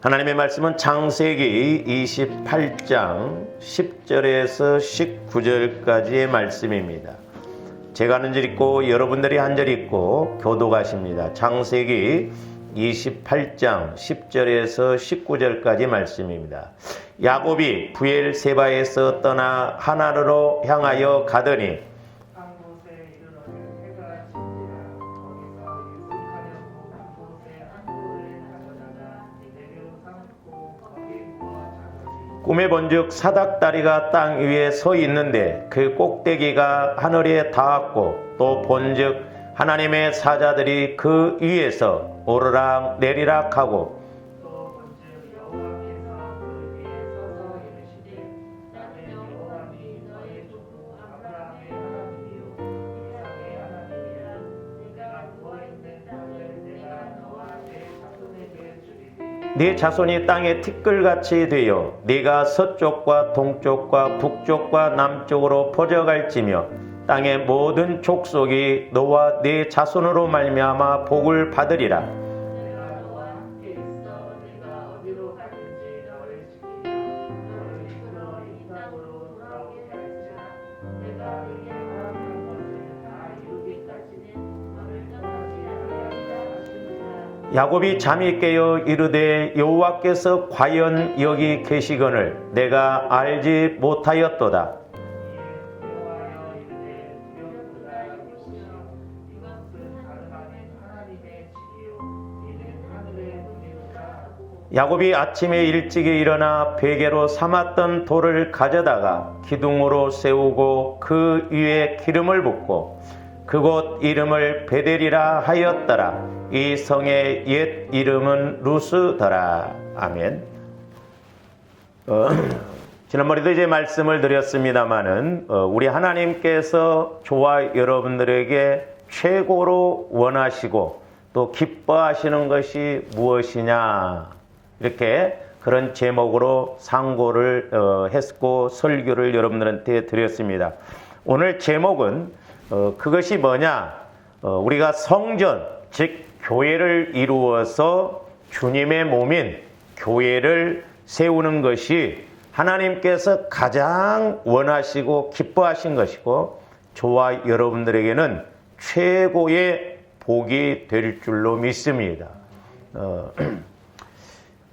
하나님의 말씀은 창세기 28장 10절에서 19절까지의 말씀입니다. 제가 한 절 읽고 여러분들이 한 절 읽고 교독하십니다. 창세기 28장 10절에서 19절까지 말씀입니다. 야곱이 부엘세바에서 떠나 하나르로 향하여 가더니 꿈에 본즉 사닥다리가 땅 위에 서 있는데 그 꼭대기가 하늘에 닿았고 또 본즉 하나님의 사자들이 그 위에서 오르락 내리락 하고 또 본즉 여호와께서 그 위에 서서 이르시되 나는 여호와니 너의 주 아브라함의 하나님이요 이삭의 하나님이라 내가 누워있는 땅을 내가 너와 내 자손에게 주리니 네 자손이 땅에 티끌같이 되어 네가 서쪽과 동쪽과 북쪽과 남쪽으로 퍼져갈지며 땅의 모든 족속이 너와 네 자손으로 말미암아 복을 받으리라. 내가 너와 함께 있어 네가 어디로 가든지 너를 지키며 너를 이끌어 이 땅으로 돌아오게 할지라. 내가 네게 허락한 것을 다 이루기까지는 너를 떠나지 아니하리라 하시니라. 야곱이 잠이 깨어 이르되 여호와께서 과연 여기 계시거늘 내가 알지 못하였도다. 야곱이 아침에 일찍이 일어나 베개로 삼았던 돌을 가져다가 기둥으로 세우고 그 위에 기름을 붓고 그곳 이름을 베델이라 하였더라. 이 성의 옛 이름은 루스더라. 아멘. 지난번에도 이제 말씀을 드렸습니다마는 우리 하나님께서 저와 여러분들에게 최고로 원하시고 또 기뻐하시는 것이 무엇이냐, 이렇게 그런 제목으로 상고를 했고 설교를 여러분들한테 드렸습니다. 오늘 제목은 그것이 뭐냐, 우리가 성전, 즉 교회를 이루어서 주님의 몸인 교회를 세우는 것이 하나님께서 가장 원하시고 기뻐하신 것이고 저와 여러분들에게는 최고의 복이 될 줄로 믿습니다.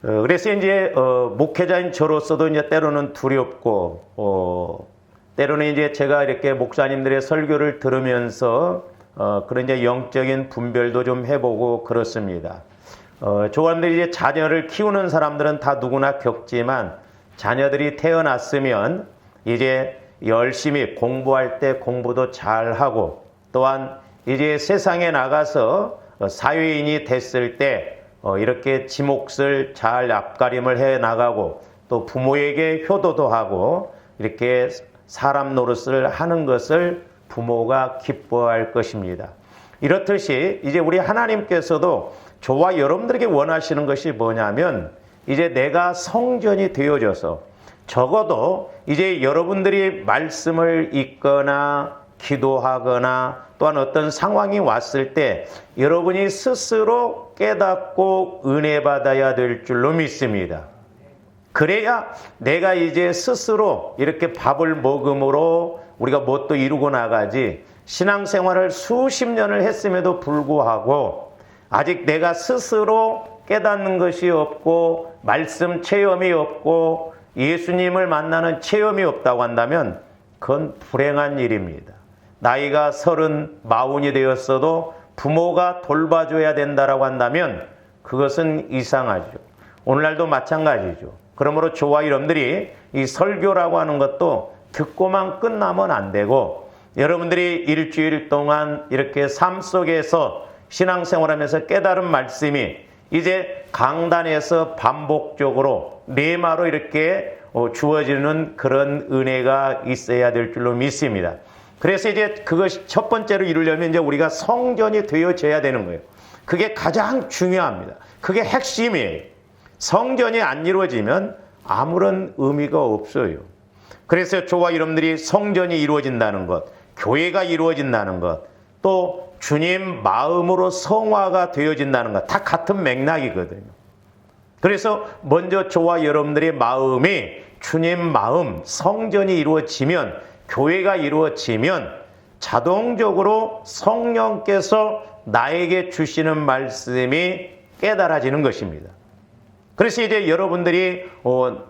그래서 이제 목회자인 저로서도 이제 때로는 두렵고 때로는 이제 제가 이렇게 목사님들의 설교를 들으면서 그런 이제 영적인 분별도 좀 해보고 그렇습니다. 조관들이 이제 자녀를 키우는 사람들은 다 누구나 겪지만 자녀들이 태어났으면 이제 열심히 공부할 때 공부도 잘하고 또한 이제 세상에 나가서 사회인이 됐을 때 이렇게 지 몫을 잘 앞가림을 해 나가고 또 부모에게 효도도 하고 이렇게 사람 노릇을 하는 것을 부모가 기뻐할 것입니다. 이렇듯이 이제 우리 하나님께서도 저와 여러분들에게 원하시는 것이 뭐냐면 이제 내가 성전이 되어져서 적어도 이제 여러분들이 말씀을 읽거나 기도하거나 또한 어떤 상황이 왔을 때 여러분이 스스로 깨닫고 은혜 받아야 될 줄로 믿습니다. 그래야 내가 이제 스스로 이렇게 밥을 먹음으로 우리가 뭣도 이루고 나가지, 신앙생활을 수십 년을 했음에도 불구하고 아직 내가 스스로 깨닫는 것이 없고 말씀 체험이 없고 예수님을 만나는 체험이 없다고 한다면 그건 불행한 일입니다. 나이가 30, 40이 되었어도 부모가 돌봐줘야 된다라고 한다면 그것은 이상하죠. 오늘날도 마찬가지죠. 그러므로 저와 여러분들이 이 설교라고 하는 것도 듣고만 끝나면 안 되고 여러분들이 일주일 동안 이렇게 삶 속에서 신앙생활하면서 깨달은 말씀이 이제 강단에서 반복적으로 레마로 이렇게 주어지는 그런 은혜가 있어야 될 줄로 믿습니다. 그래서 이제 그것이 첫 번째로 이루려면 이제 우리가 성전이 되어져야 되는 거예요. 그게 가장 중요합니다. 그게 핵심이에요. 성전이 안 이루어지면 아무런 의미가 없어요. 그래서 저와 여러분들이 성전이 이루어진다는 것, 교회가 이루어진다는 것, 또 주님 마음으로 성화가 되어진다는 것, 다 같은 맥락이거든요. 그래서 먼저 저와 여러분들의 마음이 주님 마음, 성전이 이루어지면, 교회가 이루어지면 자동적으로 성령께서 나에게 주시는 말씀이 깨달아지는 것입니다. 그래서 이제 여러분들이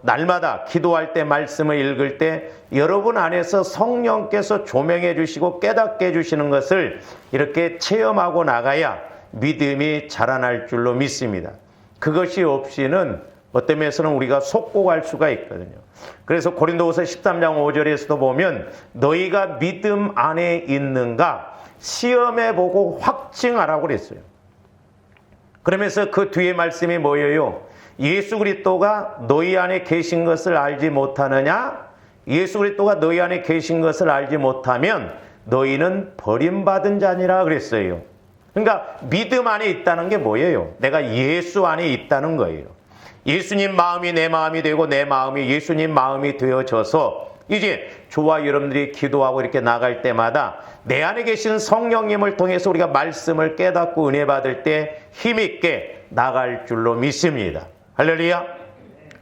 날마다 기도할 때, 말씀을 읽을 때 여러분 안에서 성령께서 조명해 주시고 깨닫게 해 주시는 것을 이렇게 체험하고 나가야 믿음이 자라날 줄로 믿습니다. 그것이 없이는 어떤 면에서는 우리가 속고갈 수가 있거든요. 그래서 고린도후서 13장 5절에서도 보면 너희가 믿음 안에 있는가 시험해 보고 확증하라고 그랬어요. 그러면서 그 뒤에 말씀이 뭐예요? 예수 그리스도가 너희 안에 계신 것을 알지 못하느냐? 예수 그리스도가 너희 안에 계신 것을 알지 못하면 너희는 버림받은 자니라 그랬어요. 그러니까 믿음 안에 있다는 게 뭐예요? 내가 예수 안에 있다는 거예요. 예수님 마음이 내 마음이 되고 내 마음이 예수님 마음이 되어져서 이제 저와 여러분들이 기도하고 이렇게 나갈 때마다 내 안에 계신 성령님을 통해서 우리가 말씀을 깨닫고 은혜 받을 때 힘있게 나갈 줄로 믿습니다. 할렐루야.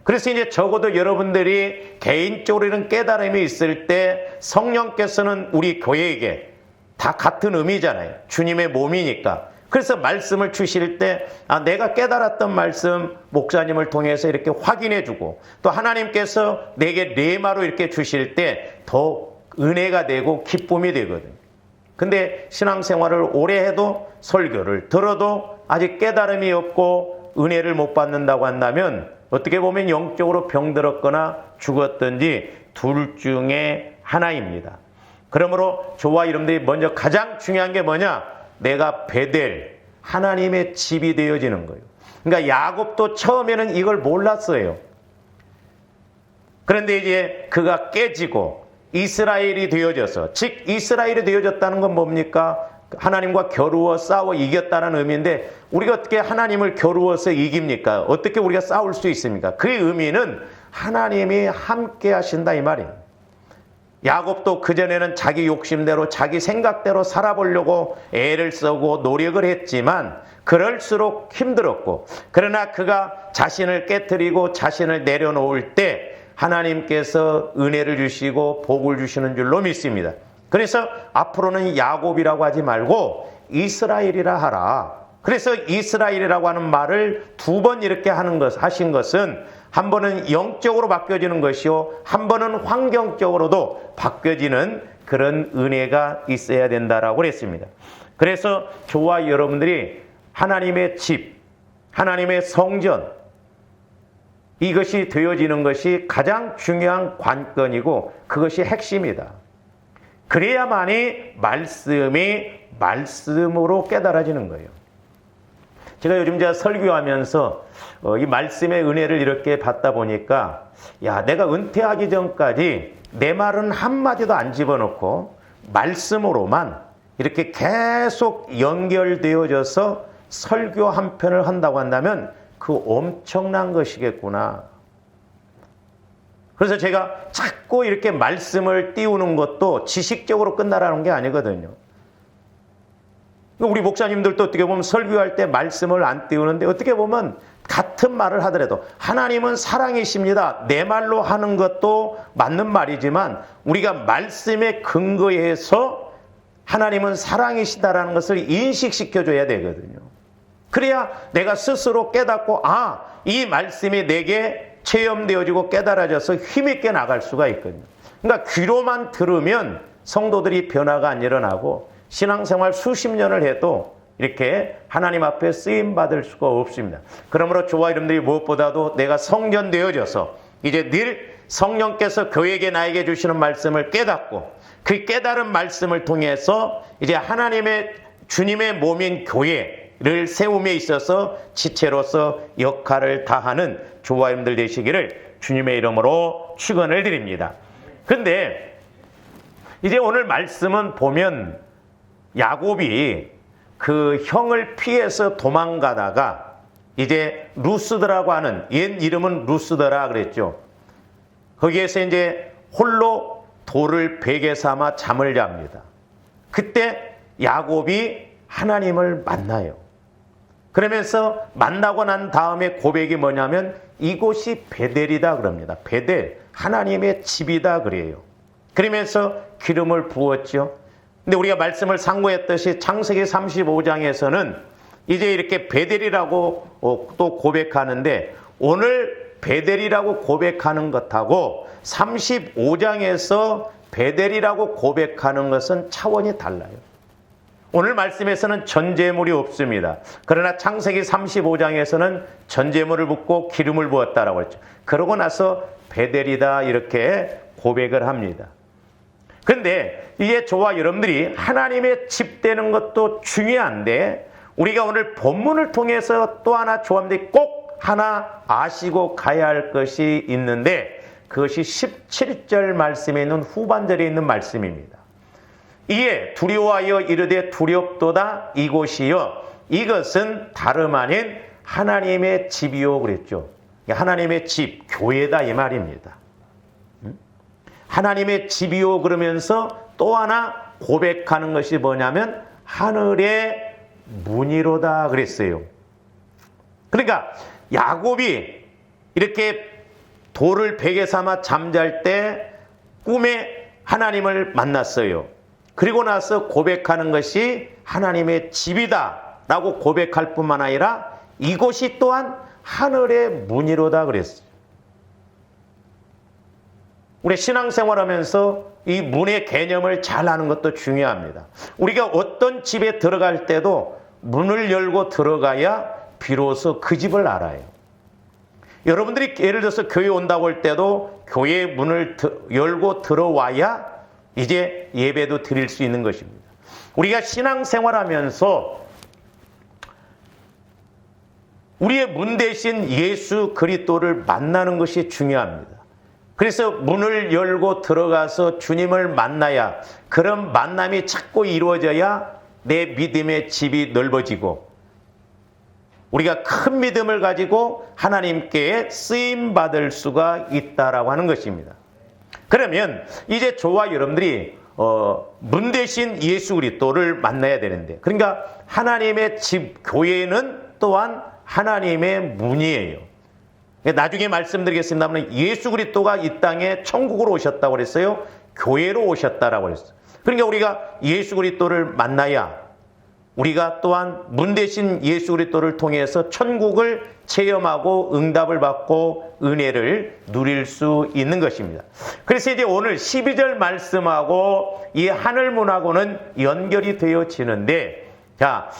그래서 이제 적어도 여러분들이 개인적으로 이런 깨달음이 있을 때 성령께서는 우리 교회에게 다 같은 의미잖아요. 주님의 몸이니까. 그래서 말씀을 주실 때 내가 깨달았던 말씀 목사님을 통해서 이렇게 확인해 주고 또 하나님께서 내게 레마로 이렇게 주실 때 더 은혜가 되고 기쁨이 되거든요. 근데 신앙생활을 오래 해도 설교를 들어도 아직 깨달음이 없고 은혜를 못 받는다고 한다면 어떻게 보면 영적으로 병들었거나 죽었든지 둘 중에 하나입니다. 그러므로 저와 여러분들이 먼저 가장 중요한 게 뭐냐? 내가 베델, 하나님의 집이 되어지는 거예요. 그러니까 야곱도 처음에는 이걸 몰랐어요. 그런데 이제 그가 깨지고 이스라엘이 되어져서, 즉 이스라엘이 되어졌다는 건 뭡니까? 하나님과 겨루어 싸워 이겼다는 의미인데 우리가 어떻게 하나님을 겨루어서 이깁니까? 어떻게 우리가 싸울 수 있습니까? 그 의미는 하나님이 함께 하신다 이 말이에요. 야곱도 그전에는 자기 욕심대로 자기 생각대로 살아보려고 애를 쓰고 노력을 했지만 그럴수록 힘들었고, 그러나 그가 자신을 깨트리고 자신을 내려놓을 때 하나님께서 은혜를 주시고 복을 주시는 줄로 믿습니다. 그래서 앞으로는 야곱이라고 하지 말고 이스라엘이라 하라. 그래서 이스라엘이라고 하는 말을 두 번 이렇게 하신 것은 한 번은 영적으로 바뀌어지는 것이요, 한 번은 환경적으로도 바뀌어지는 그런 은혜가 있어야 된다라고 그랬습니다. 그래서 저와 여러분들이 하나님의 집, 하나님의 성전, 이것이 되어지는 것이 가장 중요한 관건이고 그것이 핵심이다. 그래야만이 말씀이 말씀으로 깨달아지는 거예요. 제가 요즘 설교하면서 이 말씀의 은혜를 이렇게 받다 보니까 내가 은퇴하기 전까지 내 말은 한마디도 안 집어넣고 말씀으로만 이렇게 계속 연결되어져서 설교 한 편을 한다고 한다면 그 엄청난 것이겠구나. 그래서 제가 자꾸 이렇게 말씀을 띄우는 것도 지식적으로 끝나라는 게 아니거든요. 우리 목사님들도 어떻게 보면 설교할 때 말씀을 안 띄우는데 어떻게 보면 같은 말을 하더라도 하나님은 사랑이십니다. 내 말로 하는 것도 맞는 말이지만 우리가 말씀에 근거해서 하나님은 사랑이시다라는 것을 인식시켜줘야 되거든요. 그래야 내가 스스로 깨닫고 이 말씀이 내게 체험되어지고 깨달아져서 힘있게 나갈 수가 있거든요. 그러니까 귀로만 들으면 성도들이 변화가 안 일어나고 신앙생활 수십 년을 해도 이렇게 하나님 앞에 쓰임받을 수가 없습니다. 그러므로 저와 여러분들이 무엇보다도 내가 성전되어져서 이제 늘 성령께서 교회에게 나에게 주시는 말씀을 깨닫고 그 깨달은 말씀을 통해서 이제 하나님의 주님의 몸인 교회를 세움에 있어서 지체로서 역할을 다하는 저와 여러분들 되시기를 주님의 이름으로 축원을 드립니다. 그런데 이제 오늘 말씀은 보면 야곱이 그 형을 피해서 도망가다가 이제 루스드라고 하는, 옛 이름은 루스드라 그랬죠. 거기에서 이제 홀로 돌을 베개 삼아 잠을 잡니다. 그때 야곱이 하나님을 만나요. 그러면서 만나고 난 다음에 고백이 뭐냐면 이곳이 베델이다 그럽니다. 베델, 하나님의 집이다 그래요. 그러면서 기름을 부었죠. 근데 우리가 말씀을 상고했듯이 창세기 35장에서는 이제 이렇게 베델이라고 또 고백하는데, 오늘 베델이라고 고백하는 것하고 35장에서 베델이라고 고백하는 것은 차원이 달라요. 오늘 말씀에서는 전제물이 없습니다. 그러나 창세기 35장에서는 전제물을 붓고 기름을 부었다라고 했죠. 그러고 나서 베델이다 이렇게 고백을 합니다. 그런데 이게 저와 여러분들이 하나님의 집 되는 것도 중요한데, 우리가 오늘 본문을 통해서 또 하나 조합들이 꼭 하나 아시고 가야 할 것이 있는데, 그것이 17절 말씀에 있는 후반절에 있는 말씀입니다. 이에 두려워하여 이르되 두렵도다 이곳이요 이것은 다름 아닌 하나님의 집이요 그랬죠. 하나님의 집, 교회다 이 말입니다. 하나님의 집이요 그러면서 또 하나 고백하는 것이 뭐냐면 하늘의 문이로다 그랬어요. 그러니까 야곱이 이렇게 돌을 베개 삼아 잠잘 때 꿈에 하나님을 만났어요. 그리고 나서 고백하는 것이 하나님의 집이다 라고 고백할 뿐만 아니라 이곳이 또한 하늘의 문이로다 그랬어요. 우리 신앙생활하면서 이 문의 개념을 잘 아는 것도 중요합니다. 우리가 어떤 집에 들어갈 때도 문을 열고 들어가야 비로소 그 집을 알아요. 여러분들이 예를 들어서 교회 온다고 할 때도 교회 문을 열고 들어와야 이제 예배도 드릴 수 있는 것입니다. 우리가 신앙생활하면서 우리의 문 대신 예수 그리스도를 만나는 것이 중요합니다. 그래서 문을 열고 들어가서 주님을 만나야, 그런 만남이 자꾸 이루어져야 내 믿음의 집이 넓어지고 우리가 큰 믿음을 가지고 하나님께 쓰임받을 수가 있다라고 하는 것입니다. 그러면 이제 저와 여러분들이 문 대신 예수 그리스도를 만나야 되는데, 그러니까 하나님의 집, 교회는 또한 하나님의 문이에요. 나중에 말씀드리겠습니다만 예수 그리스도가 이 땅에 천국으로 오셨다고 그랬어요. 교회로 오셨다라고 그랬어요. 그러니까 우리가 예수 그리스도를 만나야 우리가 또한 문 대신 예수 그리스도를 통해서 천국을 체험하고 응답을 받고 은혜를 누릴 수 있는 것입니다. 그래서 이제 오늘 12절 말씀하고 이 하늘문하고는 연결이 되어지는데, 자,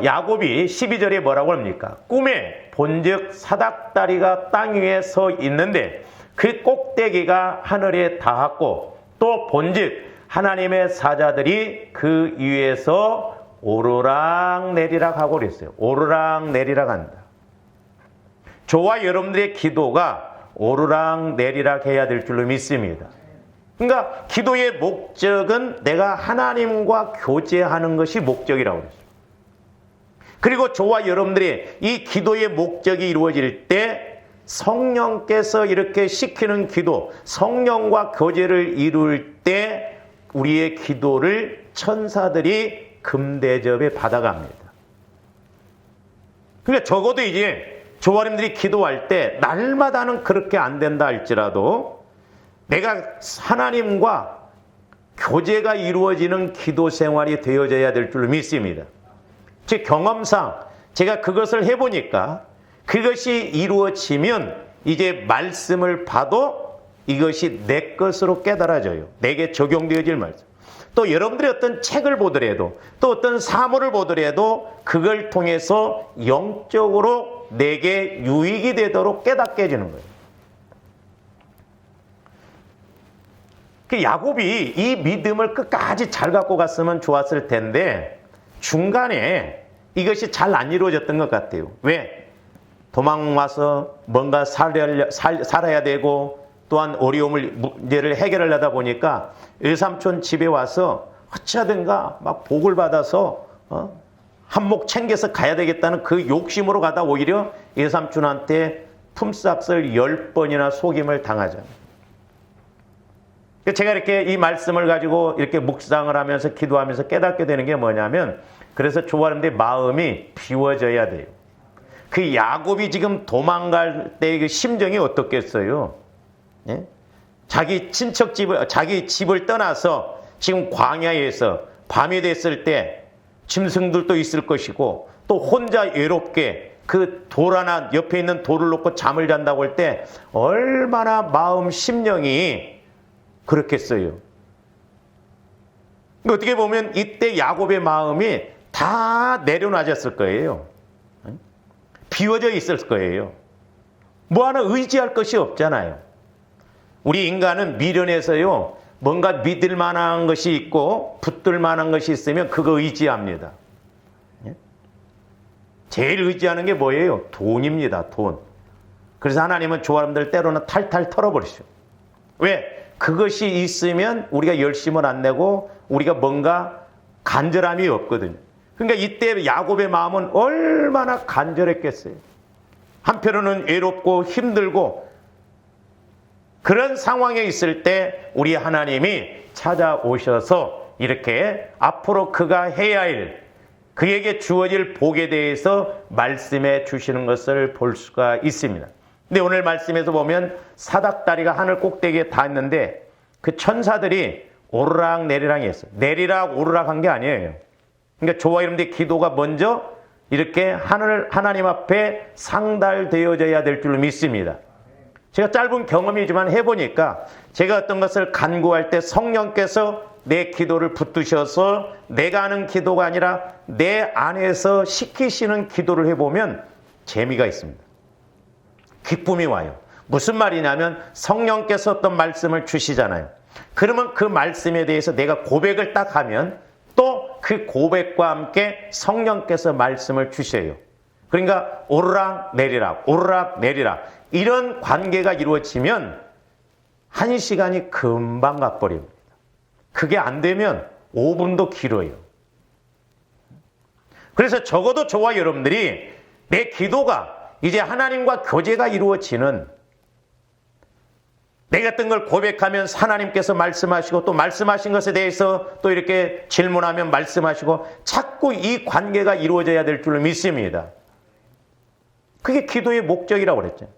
야곱이 12절에 뭐라고 합니까? 꿈에 본즉 사닥다리가 땅 위에 서 있는데 그 꼭대기가 하늘에 닿았고, 또 본즉 하나님의 사자들이 그 위에서 오르락 내리락 하고 그랬어요. 오르락 내리락 한다. 저와 여러분들의 기도가 오르락 내리락 해야 될 줄로 믿습니다. 그러니까 기도의 목적은 내가 하나님과 교제하는 것이 목적이라고 그랬어요. 그리고 저와 여러분들의 이 기도의 목적이 이루어질 때 성령께서 이렇게 시키는 기도, 성령과 교제를 이룰 때 우리의 기도를 천사들이 금대접에 받아갑니다. 그러니까 적어도 이제 저와 여러분들이 기도할 때 날마다는 그렇게 안 된다 할지라도 내가 하나님과 교제가 이루어지는 기도 생활이 되어져야 될 줄로 믿습니다. 제 경험상 제가 그것을 해보니까 그것이 이루어지면 이제 말씀을 봐도 이것이 내 것으로 깨달아져요. 내게 적용되어질 말씀. 또 여러분들이 어떤 책을 보더라도 또 어떤 사물을 보더라도 그걸 통해서 영적으로 내게 유익이 되도록 깨닫게 해주는 거예요. 그 야곱이 이 믿음을 끝까지 잘 갖고 갔으면 좋았을 텐데 중간에 이것이 잘 안 이루어졌던 것 같아요. 왜? 도망와서 뭔가 살아야 되고 또한 어려움을 문제를 해결하려다 보니까 외삼촌 집에 와서 어찌하든가 막 복을 받아서 한몫 챙겨서 가야 되겠다는 그 욕심으로 가다 오히려 외삼촌한테 품삯을 10번이나 속임을 당하잖아요. 제가 이렇게 이 말씀을 가지고 이렇게 묵상을 하면서 기도하면서 깨닫게 되는 게 뭐냐면 그래서 조아름들의 마음이 비워져야 돼요. 그 야곱이 지금 도망갈 때 그 심정이 어떻겠어요? 예? 자기 친척 집을, 자기 집을 떠나서 지금 광야에서 밤이 됐을 때 짐승들도 있을 것이고 또 혼자 외롭게 그 돌 하나 옆에 있는 돌을 놓고 잠을 잔다고 할 때 얼마나 마음 심령이 그렇겠어요. 어떻게 보면 이때 야곱의 마음이 다 내려놔졌을 거예요. 비워져 있을 거예요. 뭐 하나 의지할 것이 없잖아요. 우리 인간은 미련해서요, 뭔가 믿을 만한 것이 있고 붙들 만한 것이 있으면 그거 의지합니다. 제일 의지하는 게 뭐예요? 돈입니다. 돈. 그래서 하나님은 조아람들 때로는 탈탈 털어버리죠. 왜? 그것이 있으면 우리가 열심을 안 내고 우리가 뭔가 간절함이 없거든요. 그러니까 이때 야곱의 마음은 얼마나 간절했겠어요. 한편으로는 외롭고 힘들고 그런 상황에 있을 때 우리 하나님이 찾아오셔서 이렇게 앞으로 그가 해야 할 그에게 주어질 복에 대해서 말씀해 주시는 것을 볼 수가 있습니다. 근데 오늘 말씀에서 보면 사닥다리가 하늘 꼭대기에 닿았는데 그 천사들이 오르락 내리락 했어요. 내리락 오르락 한 게 아니에요. 그러니까 저와 여러분들의 기도가 먼저 이렇게 하나님 앞에 상달되어져야 될 줄로 믿습니다. 제가 짧은 경험이지만 해보니까 제가 어떤 것을 간구할 때 성령께서 내 기도를 붙드셔서 내가 하는 기도가 아니라 내 안에서 시키시는 기도를 해보면 재미가 있습니다. 기쁨이 와요. 무슨 말이냐면 성령께서 어떤 말씀을 주시잖아요. 그러면 그 말씀에 대해서 내가 고백을 딱 하면 또 그 고백과 함께 성령께서 말씀을 주셔요. 그러니까 오르락 내리락 오르락 내리락 이런 관계가 이루어지면 1시간이 금방 가버립니다. 그게 안 되면 5분도 길어요. 그래서 적어도 저와 여러분들이 내 기도가 이제 하나님과 교제가 이루어지는 내가 어떤 걸 고백하면 하나님께서 말씀하시고 또 말씀하신 것에 대해서 또 이렇게 질문하면 말씀하시고 자꾸 이 관계가 이루어져야 될 줄로 믿습니다. 그게 기도의 목적이라고 그랬죠.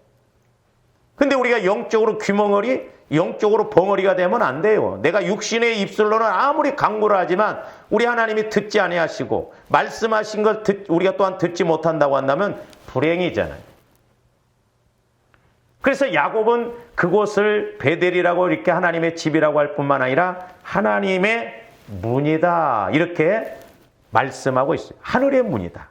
근데 우리가 영적으로 귀멍거리, 영적으로 벙어리가 되면 안 돼요. 내가 육신의 입술로는 아무리 강구를 하지만 우리 하나님이 듣지 아니하시고 말씀하신 걸 우리가 또한 듣지 못한다고 한다면 불행이잖아요. 그래서 야곱은 그곳을 베델이라고 이렇게 하나님의 집이라고 할 뿐만 아니라 하나님의 문이다 이렇게 말씀하고 있어요. 하늘의 문이다.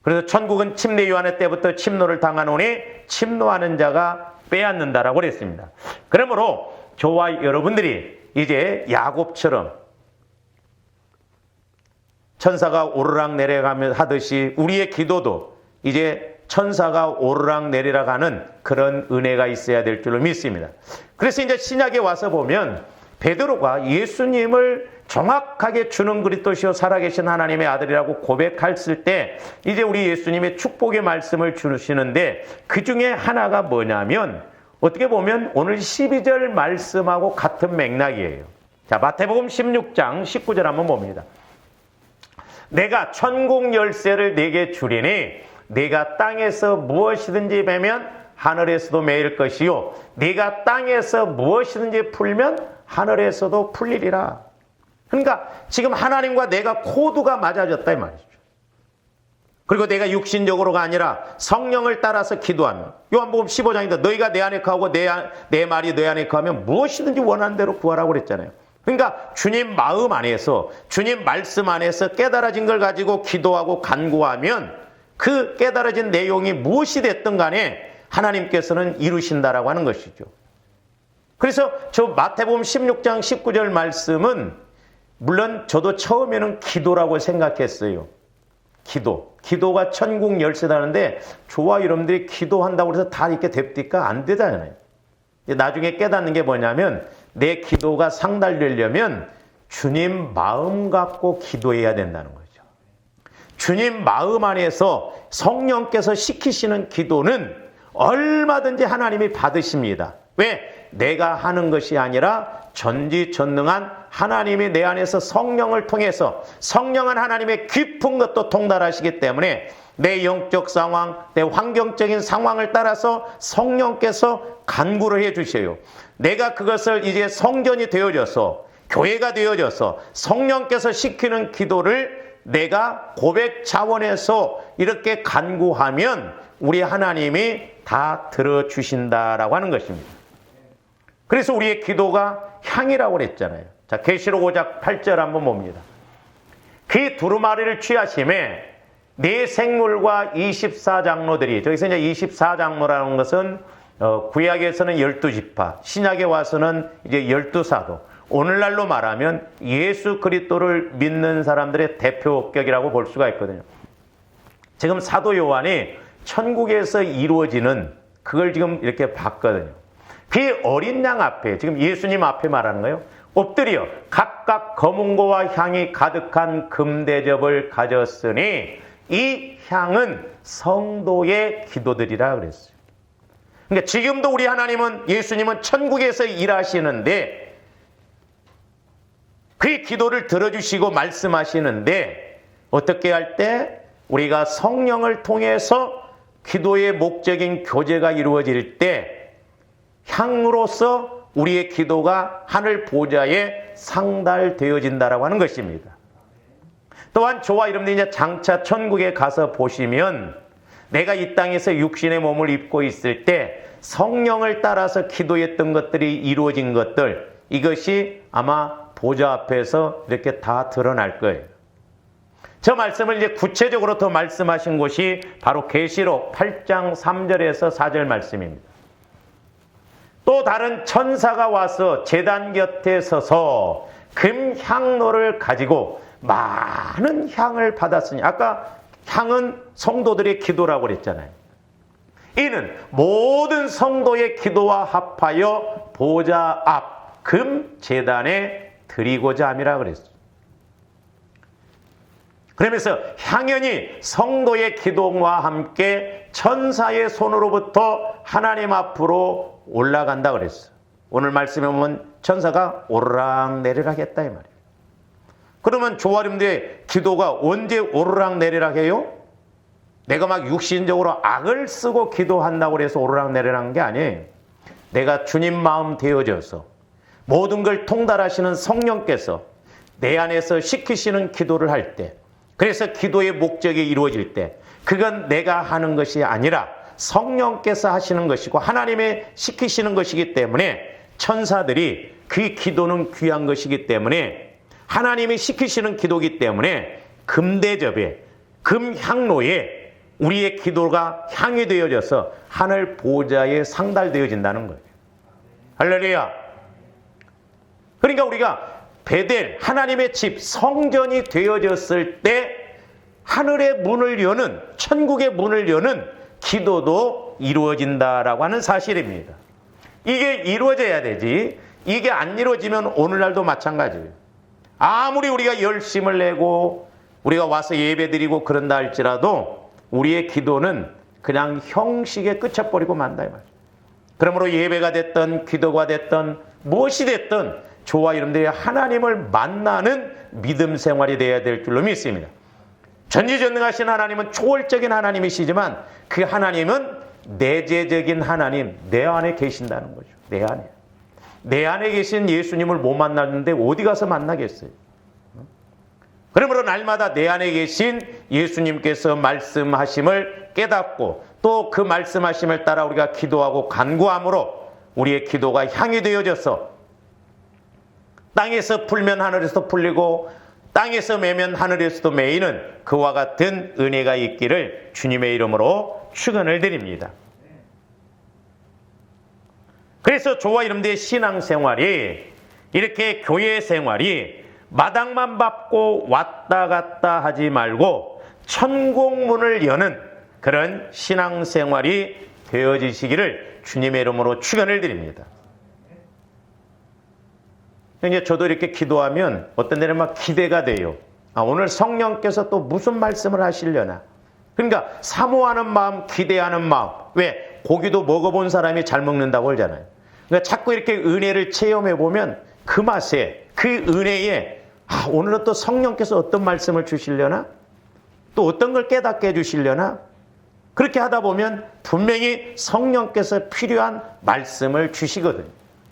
그래서 천국은 침례 요한의 때부터 침노를 당하노니 침노하는 자가 빼앗는다라고 그랬습니다. 그러므로 저와 여러분들이 이제 야곱처럼 천사가 오르락 내려가며 하듯이 우리의 기도도 이제 천사가 오르락 내리락 하는 그런 은혜가 있어야 될 줄로 믿습니다. 그래서 이제 신약에 와서 보면 베드로가 예수님을 정확하게 주는 그리스도시요 살아계신 하나님의 아들이라고 고백했을 때 이제 우리 예수님의 축복의 말씀을 주시는데 그 중에 하나가 뭐냐면 어떻게 보면 오늘 12절 말씀하고 같은 맥락이에요. 자, 마태복음 16장 19절 한번 봅니다. 내가 천국 열쇠를 네게 주리니 네가 땅에서 무엇이든지 매면 하늘에서도 매일 것이요 네가 땅에서 무엇이든지 풀면 하늘에서도 풀리리라. 그러니까 지금 하나님과 내가 코드가 맞아졌다 이 말이죠. 그리고 내가 육신적으로가 아니라 성령을 따라서 기도하면 요한복음 15장인데 너희가 내 안에 거하고 내 말이 내 안에 거하면 무엇이든지 원하는 대로 구하라고 그랬잖아요. 그러니까 주님 마음 안에서 주님 말씀 안에서 깨달아진 걸 가지고 기도하고 간구하면 그 깨달아진 내용이 무엇이 됐든 간에 하나님께서는 이루신다라고 하는 것이죠. 그래서 저 마태복음 16장 19절 말씀은 물론 저도 처음에는 기도라고 생각했어요. 기도가 천국 열쇠다는데 저와 여러분들이 기도한다고 해서 다 이렇게 됩니까? 안 되잖아요. 나중에 깨닫는 게 뭐냐면 내 기도가 상달되려면 주님 마음 갖고 기도해야 된다는 거죠. 주님 마음 안에서 성령께서 시키시는 기도는 얼마든지 하나님이 받으십니다. 왜? 내가 하는 것이 아니라 전지전능한 하나님이 내 안에서 성령을 통해서 성령은 하나님의 깊은 것도 통달하시기 때문에 내 영적 상황, 내 환경적인 상황을 따라서 성령께서 간구를 해 주셔요. 내가 그것을 이제 성전이 되어져서 교회가 되어져서 성령께서 시키는 기도를 내가 고백 차원에서 이렇게 간구하면 우리 하나님이 다 들어주신다라고 하는 것입니다. 그래서 우리의 기도가 향이라고 그랬잖아요. 자, 계시록 5장 8절 한번 봅니다. 그 두루마리를 취하심에 네 생물과 24장로들이, 저기서 이제 24장로라는 것은 구약에서는 12지파, 신약에 와서는 이제 12사도, 오늘날로 말하면 예수 그리스도를 믿는 사람들의 대표격이라고 볼 수가 있거든요. 지금 사도 요한이 천국에서 이루어지는 그걸 지금 이렇게 봤거든요. 그 어린 양 앞에, 지금 예수님 앞에 말하는 거예요. 엎드려 각각 검은고와 향이 가득한 금대접을 가졌으니 이 향은 성도의 기도들이라 그랬어요. 그러니까 지금도 우리 하나님은, 예수님은 천국에서 일하시는데 그 기도를 들어주시고 말씀하시는데, 어떻게 할 때 우리가 성령을 통해서 기도의 목적인 교제가 이루어질 때 향으로서 우리의 기도가 하늘 보좌에 상달되어진다라고 하는 것입니다. 또한 저와 여러분들이 이제 장차 천국에 가서 보시면 내가 이 땅에서 육신의 몸을 입고 있을 때 성령을 따라서 기도했던 것들이 이루어진 것들, 이것이 아마 보좌 앞에서 이렇게 다 드러날 거예요. 저 말씀을 이제 구체적으로 더 말씀하신 곳이 바로 계시록 8장 3절에서 4절 말씀입니다. 또 다른 천사가 와서 제단 곁에 서서 금향로를 가지고 많은 향을 받았으니, 아까 향은 성도들의 기도라고 그랬잖아요. 이는 모든 성도의 기도와 합하여 보좌 앞 금 제단에 드리고자 함이라 그랬어요. 그러면서 향연이 성도의 기도와 함께 천사의 손으로부터 하나님 앞으로 올라간다 그랬어요. 오늘 말씀에 보면 천사가 오르락 내리락 했다 이 말이에요. 그러면 저와 여러분들의 기도가 언제 오르락 내리락 해요? 내가 막 육신적으로 악을 쓰고 기도한다고 해서 오르락 내리락 하는 게 아니에요. 내가 주님 마음 되어져서 모든 걸 통달하시는 성령께서 내 안에서 시키시는 기도를 할 때, 그래서 기도의 목적이 이루어질 때, 그건 내가 하는 것이 아니라 성령께서 하시는 것이고 하나님의 시키시는 것이기 때문에, 천사들이 그 기도는 귀한 것이기 때문에, 하나님이 시키시는 기도이기 때문에 금대접에, 금향로에 우리의 기도가 향이 되어져서 하늘 보좌에 상달되어진다는 거예요. 할렐루야. 그러니까 우리가 베델, 하나님의 집, 성전이 되어졌을 때 하늘의 문을 여는, 천국의 문을 여는 기도도 이루어진다라고 하는 사실입니다. 이게 이루어져야 되지, 이게 안 이루어지면 오늘날도 마찬가지예요. 아무리 우리가 열심을 내고 우리가 와서 예배드리고 그런다 할지라도 우리의 기도는 그냥 형식에 그쳐버리고 만다 이 말이에요. 그러므로 예배가 됐든 기도가 됐든 무엇이 됐든 저와 여러분들이 하나님을 만나는 믿음 생활이 되어야 될 줄로 믿습니다. 전지전능하신 하나님은 초월적인 하나님이시지만 그 하나님은 내재적인 하나님, 내 안에 계신다는 거죠. 내 안에. 내 안에 계신 예수님을 못 만났는데 어디 가서 만나겠어요? 그러므로 날마다 내 안에 계신 예수님께서 말씀하심을 깨닫고 또 그 말씀하심을 따라 우리가 기도하고 간구함으로 우리의 기도가 향이 되어져서 땅에서 풀면 하늘에서 풀리고 땅에서 매면 하늘에서도 매이는 그와 같은 은혜가 있기를 주님의 이름으로 축원을 드립니다. 그래서 저와 여러분들의 신앙생활이, 이렇게 교회 생활이 마당만 밟고 왔다 갔다 하지 말고 천국문을 여는 그런 신앙생활이 되어지시기를 주님의 이름으로 축원을 드립니다. 이제 저도 이렇게 기도하면 어떤 데는 막 기대가 돼요. 오늘 성령께서 또 무슨 말씀을 하시려나. 그러니까 사모하는 마음, 기대하는 마음. 왜? 고기도 먹어본 사람이 잘 먹는다고 하잖아요. 그러니까 자꾸 이렇게 은혜를 체험해 보면 그 맛에 그 은혜에 오늘은 또 성령께서 어떤 말씀을 주시려나? 또 어떤 걸 깨닫게 해주시려나? 그렇게 하다 보면 분명히 성령께서 필요한 말씀을 주시거든요.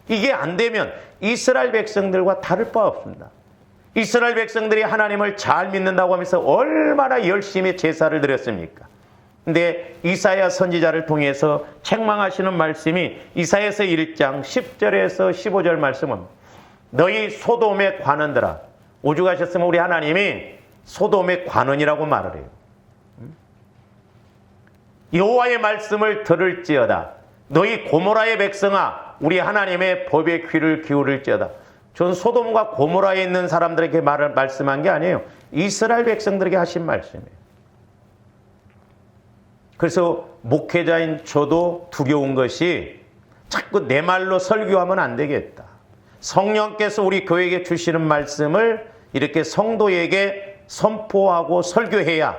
이게 안 되면 이스라엘 백성들과 다를 바 없습니다. 이스라엘 백성들이 하나님을 잘 믿는다고 하면서 얼마나 열심히 제사를 드렸습니까? 근데 이사야 선지자를 통해서 책망하시는 말씀이 이사야서 1장 10절에서 15절 말씀은 너희 소돔의 관원들아, 오죽하셨으면 우리 하나님이 소돔의 관원이라고 말을 해요. 여호와의 말씀을 들을지어다. 너희 고모라의 백성아, 우리 하나님의 법에 귀를 기울일지어다. 전 소돔과 고모라에 있는 사람들에게 말씀한 게 아니에요. 이스라엘 백성들에게 하신 말씀이에요. 그래서 목회자인 저도 두려운 것이 자꾸 내 말로 설교하면 안 되겠다. 성령께서 우리 교회에게 주시는 말씀을 이렇게 성도에게 선포하고 설교해야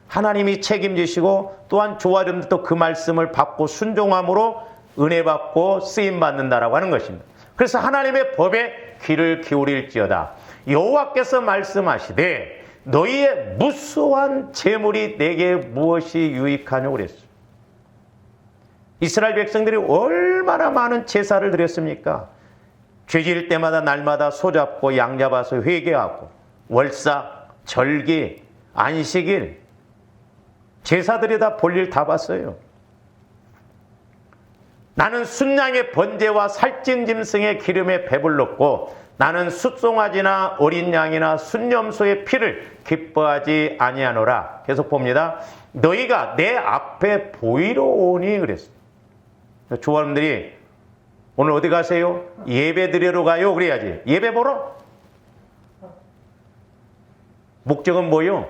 하나님이 책임지시고 또한 저와 여러분들도 그 말씀을 받고 순종함으로 은혜 받고 쓰임 받는다라고 하는 것입니다. 그래서 하나님의 법에 귀를 기울일지어다. 여호와께서 말씀하시되 너희의 무수한 재물이 내게 무엇이 유익하냐고 그랬어요. 이스라엘 백성들이 얼마나 많은 제사를 드렸습니까? 죄질 때마다 날마다 소 잡고 양 잡아서 회개하고 월삭, 절기, 안식일 제사들이 다 볼일 다 봤어요. 나는 순양의 번제와 살찐 짐승의 기름에 배불렀고 나는 숫송아지나 어린 양이나 순염소의 피를 기뻐하지 아니하노라. 계속 봅니다. 너희가 내 앞에 보이러 오니 그랬어요. 조원들이 오늘 어디 가세요? 예배 드리러 가요. 그래야지. 예배 보러? 목적은 뭐요?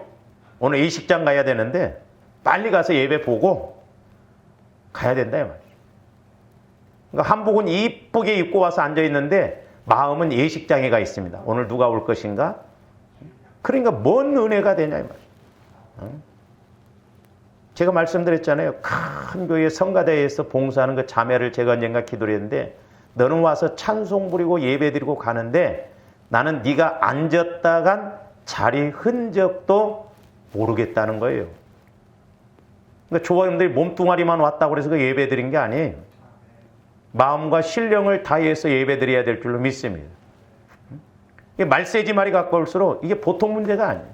오늘 예식장 가야 되는데 빨리 가서 예배 보고 가야 된다 이 말이에요. 그러니까 한복은 이쁘게 입고 와서 앉아 있는데 마음은 예식장에 가 있습니다. 오늘 누가 올 것인가? 그러니까 뭔 은혜가 되냐 이 말이에요. 제가 말씀드렸잖아요. 큰 교회 성가대에서 봉사하는 그 자매를 제가 언젠가 기도를 했는데 너는 와서 찬송 부리고 예배 드리고 가는데 나는 네가 앉았다간 자리 흔적도 모르겠다는 거예요. 그러니까 조원님들이 몸뚱아리만 왔다고 해서 그 예배 드린 게 아니에요. 마음과 신령을 다해서 예배 드려야 될 줄로 믿습니다. 말세지 말이 가까울수록 이게 보통 문제가 아니에요.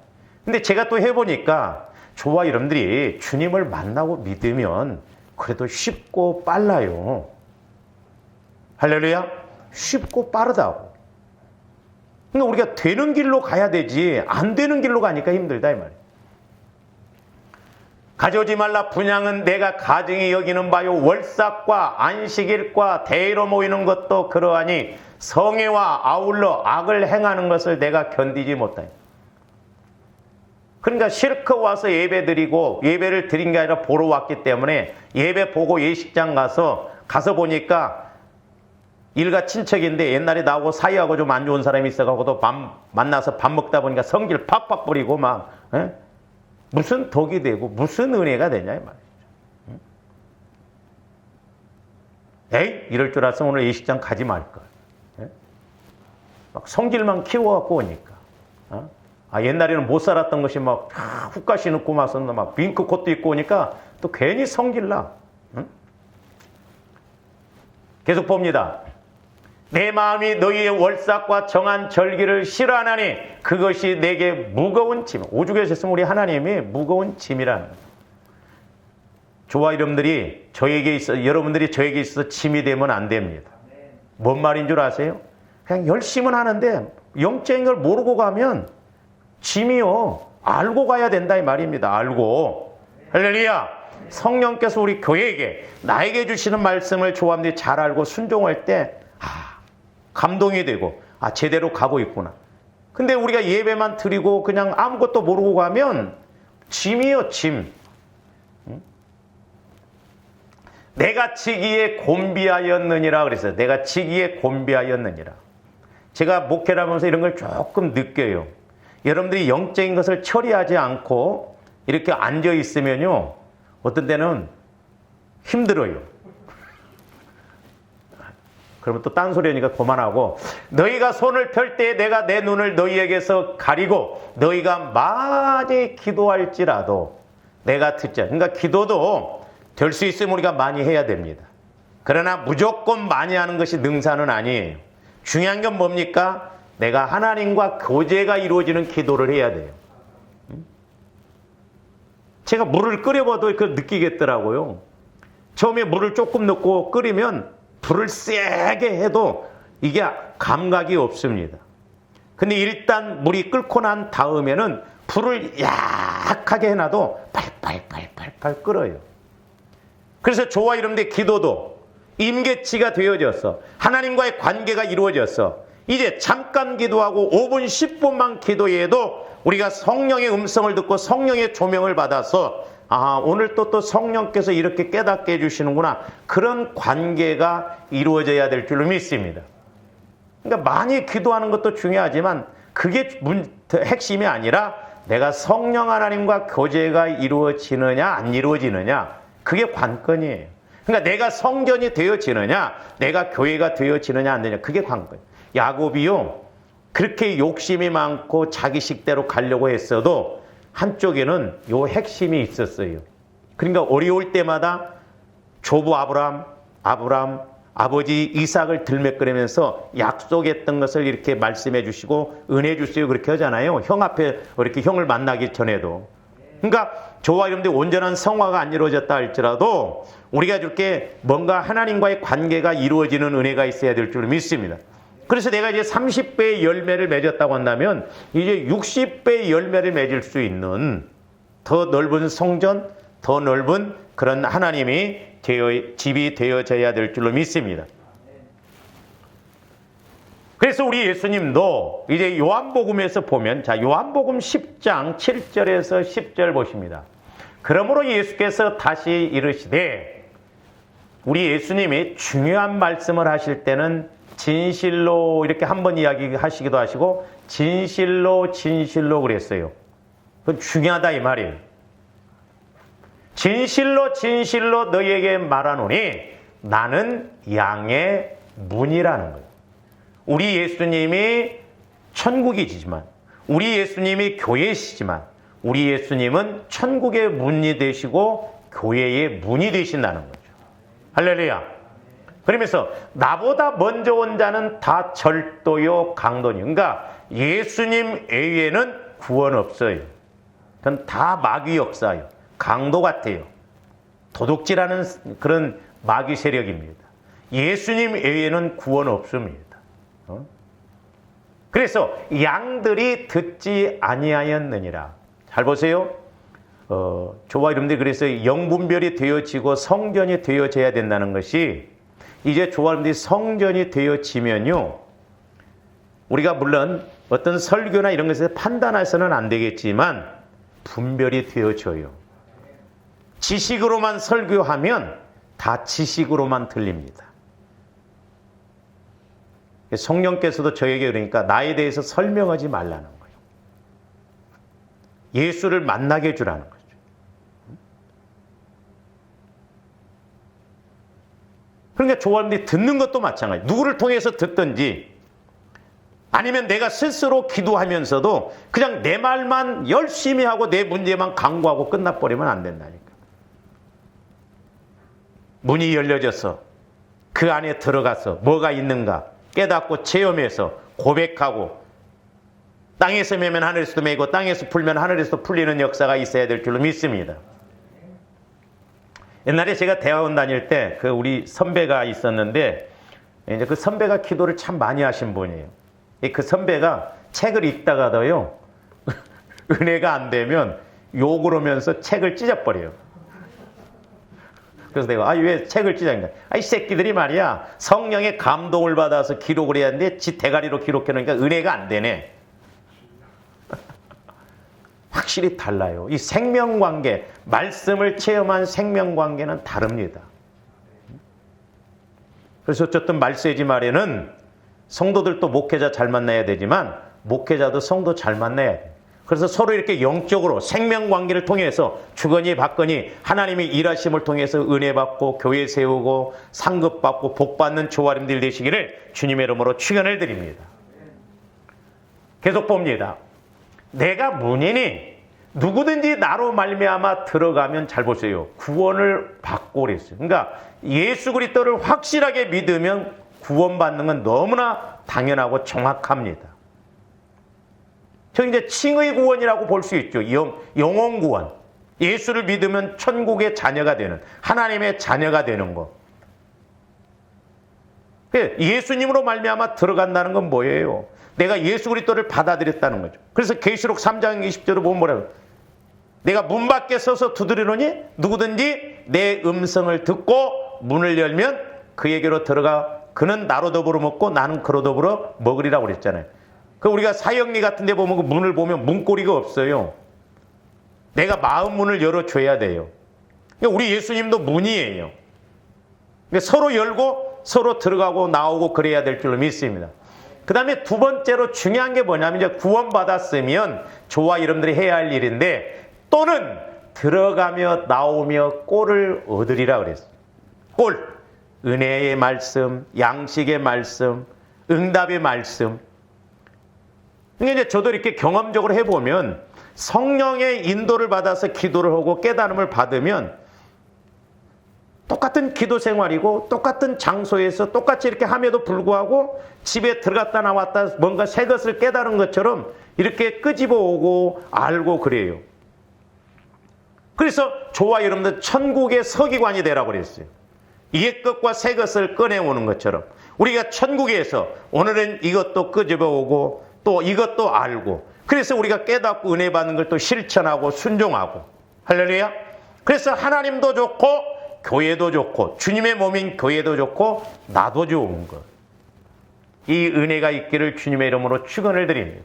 근데 제가 또 해보니까 저와 여러분들이 주님을 만나고 믿으면 그래도 쉽고 빨라요. 할렐루야. 쉽고 빠르다고. 그러니까 우리가 되는 길로 가야 되지 안 되는 길로 가니까 힘들다 이 말이에요. 가져오지 말라 분향은 내가 가증히 여기는 바요 월삭과 안식일과 대의로 모이는 것도 그러하니 성회와 아울러 악을 행하는 것을 내가 견디지 못하니. 그러니까 실컷 와서 예배 드리고 예배를 드린 게 아니라 보러 왔기 때문에 예배 보고 예식장 가서 보니까 일가 친척인데 옛날에 나하고 사이하고 좀 안 좋은 사람이 있어가지고도 만나서 밥 먹다 보니까 성질 팍팍 뿌리고 막 무슨 덕이 되고 무슨 은혜가 되냐 이 말이죠. 에이 이럴 줄 알았으면 오늘 예식장 가지 말걸. 막 성질만 키워갖고 오니까. 옛날에는 못 살았던 것이 막 훅가시 넣고 막 윙크 콧도 입고 오니까 또 괜히 성질나. 계속 봅니다. 내 마음이 너희의 월삭과 정한 절기를 싫어하나니 그것이 내게 무거운 짐. 오죽 하셨으면 우리 하나님이 무거운 짐이라는 거예요. 저와 여러분들이 여러분들이 저에게 있어서 짐이 되면 안 됩니다. 뭔 말인 줄 아세요? 그냥 열심은 하는데 영적인 걸 모르고 가면 짐이요. 알고 가야 된다 이 말입니다. 알고. 할렐루야. 성령께서 우리 교회에게 나에게 주시는 말씀을 조합들이 잘 알고 순종할 때 감동이 되고 제대로 가고 있구나. 근데 우리가 예배만 드리고 그냥 아무것도 모르고 가면 짐이요 짐. 내가 지기에 곤비하였느니라 그랬어요. 내가 지기에 곤비하였느니라. 제가 목회를 하면서 이런 걸 조금 느껴요. 여러분들이 영적인 것을 처리하지 않고 이렇게 앉아 있으면요 어떤 때는 힘들어요. 그러면 또 딴소리 하니까 그만하고, 너희가 손을 펼 때 내가 내 눈을 너희에게서 가리고 너희가 많이 기도할지라도 내가 듣자. 그러니까 기도도 될 수 있으면 우리가 많이 해야 됩니다. 그러나 무조건 많이 하는 것이 능사는 아니에요. 중요한 건 뭡니까? 내가 하나님과 교제가 이루어지는 기도를 해야 돼요. 제가 물을 끓여봐도 그걸 느끼겠더라고요. 처음에 물을 조금 넣고 끓이면 불을 세게 해도 이게 감각이 없습니다. 근데 일단 물이 끓고 난 다음에는 불을 약하게 해놔도 팔팔팔팔팔 끓어요. 그래서 저와 여러분들의 기도도 임계치가 되어졌어. 하나님과의 관계가 이루어졌어. 이제 잠깐 기도하고 5분, 10분만 기도해도 우리가 성령의 음성을 듣고 성령의 조명을 받아서 오늘 또 성령께서 이렇게 깨닫게 해주시는구나. 그런 관계가 이루어져야 될 줄로 믿습니다. 그러니까 많이 기도하는 것도 중요하지만 그게 핵심이 아니라 내가 성령 하나님과 교제가 이루어지느냐 안 이루어지느냐, 그게 관건이에요. 그러니까 내가 성전이 되어지느냐, 내가 교회가 되어지느냐 안 되느냐, 그게 관건이에요. 야곱이요, 그렇게 욕심이 많고 자기 식대로 가려고 했어도 한쪽에는 요 핵심이 있었어요. 그러니까 어려울 때마다 조부 아브람, 아버지 이삭을 들매끄면서 약속했던 것을 이렇게 말씀해 주시고 은혜 주세요 그렇게 하잖아요. 형 앞에 이렇게 형을 만나기 전에도. 그러니까 저와 여러분들이 온전한 성화가 안 이루어졌다 할지라도 우리가 이렇게 뭔가 하나님과의 관계가 이루어지는 은혜가 있어야 될 줄 믿습니다. 그래서 내가 이제 30배의 열매를 맺었다고 한다면 이제 60배의 열매를 맺을 수 있는 더 넓은 성전, 더 넓은 그런 하나님이 집이 되어져야 될 줄로 믿습니다. 그래서 우리 예수님도 이제 요한복음에서 보면, 자, 요한복음 10장 7절에서 10절 보십니다. 그러므로 예수께서 다시 이르시되, 우리 예수님이 중요한 말씀을 하실 때는 진실로 이렇게 한번 이야기하시기도 하시고 진실로 그랬어요. 그건 중요하다 이 말이에요. 진실로 너희에게 말하노니 나는 양의 문이라는 거예요. 우리 예수님이 천국이지만, 우리 예수님이 교회시지만, 우리 예수님은 천국의 문이 되시고 교회의 문이 되신다는 거죠. 할렐루야. 그러면서 나보다 먼저 온 자는 다 절도요 강도니. 그러니까 예수님 외에는 구원 없어요. 그건 다 마귀 역사예요. 강도 같아요. 도둑질하는 그런 마귀 세력입니다. 예수님 외에는 구원 없습니다. 그래서 양들이 듣지 아니하였느니라. 잘 보세요. 저와 여러분들이 그래서 영분별이 되어지고 성전이 되어져야 된다는 것이, 이제 저와 여러분들이 성전이 되어지면요, 우리가 물론 어떤 설교나 이런 것에서 판단해서는 안 되겠지만 분별이 되어져요. 지식으로만 설교하면 다 지식으로만 들립니다. 성령께서도 저에게 그러니까 나에 대해서 설명하지 말라는 거예요. 예수를 만나게 해주라는 거죠. 그러니까 조화님들이 듣는 것도 마찬가지. 누구를 통해서 듣든지 아니면 내가 스스로 기도하면서도 그냥 내 말만 열심히 하고 내 문제만 강구하고 끝나버리면 안 된다니까. 문이 열려져서 그 안에 들어가서 뭐가 있는가 깨닫고 체험해서 고백하고, 땅에서 매면 하늘에서도 매고 땅에서 풀면 하늘에서도 풀리는 역사가 있어야 될 줄로 믿습니다. 옛날에 제가 대학원 다닐 때 그 우리 선배가 있었는데, 이제 그 선배가 기도를 참 많이 하신 분이에요. 그 선배가 책을 읽다가도요 은혜가 안 되면 욕을 하면서 책을 찢어버려요. 그래서 내가 왜 책을 찢어진다? 이 새끼들이 말이야 성령의 감동을 받아서 기록을 해야 하는데 지 대가리로 기록해 놓으니까 은혜가 안 되네. 확실히 달라요. 이 생명관계, 말씀을 체험한 생명관계는 다릅니다. 그래서 어쨌든 말세지 말에는 성도들도 목회자 잘 만나야 되지만 목회자도 성도 잘 만나야 돼요. 그래서 서로 이렇게 영적으로 생명관계를 통해서 주거니 받거니 하나님의 일하심을 통해서 은혜 받고 교회 세우고 상급 받고 복 받는 조아림들 되시기를 주님의 이름으로 축원을 드립니다. 계속 봅니다. 내가 문이니 누구든지 나로 말미암아 들어가면 잘 보세요. 구원을 받고 그랬어요. 그러니까 예수 그리스도를 확실하게 믿으면 구원받는 건 너무나 당연하고 정확합니다. 저 이제 칭의 구원이라고 볼 수 있죠. 영혼 구원. 예수를 믿으면 천국의 자녀가 되는, 하나님의 자녀가 되는 거. 예수님으로 말미암아 들어간다는 건 뭐예요? 내가 예수 그리스도를 받아들였다는 거죠. 그래서 계시록 3장 20절을 보면 뭐라고? 내가 문 밖에 서서 두드리노니 누구든지 내 음성을 듣고 문을 열면 그에게로 들어가 그는 나로 더불어 먹고 나는 그로 더불어 먹으리라고 그랬잖아요. 그 우리가 사형리 같은 데 보면 그 문을 보면 문고리가 없어요. 내가 마음 문을 열어줘야 돼요. 우리 예수님도 문이에요. 서로 열고 서로 들어가고 나오고 그래야 될 줄로 믿습니다. 그 다음에 두 번째로 중요한 게 뭐냐면 이제 구원받았으면 저와 여러분들이 해야 할 일인데 또는 들어가며 나오며 꼴을 얻으리라 그랬어요. 꼴, 은혜의 말씀, 양식의 말씀, 응답의 말씀. 그러니까 이제 저도 이렇게 경험적으로 해보면 성령의 인도를 받아서 기도를 하고 깨달음을 받으면 똑같은 기도 생활이고 똑같은 장소에서 똑같이 이렇게 함에도 불구하고 집에 들어갔다 나왔다 뭔가 새 것을 깨달은 것처럼 이렇게 끄집어 오고 알고 그래요. 그래서 저와 여러분들 천국의 서기관이 되라고 그랬어요. 옛 것과 새 것을 꺼내오는 것처럼 우리가 천국에서 오늘은 이것도 끄집어 오고 또 이것도 알고 그래서 우리가 깨닫고 은혜 받는 걸 또 실천하고 순종하고 할렐루야. 그래서 하나님도 좋고 교회도 좋고 주님의 몸인 교회도 좋고 나도 좋은 것. 이 은혜가 있기를 주님의 이름으로 축원을 드립니다.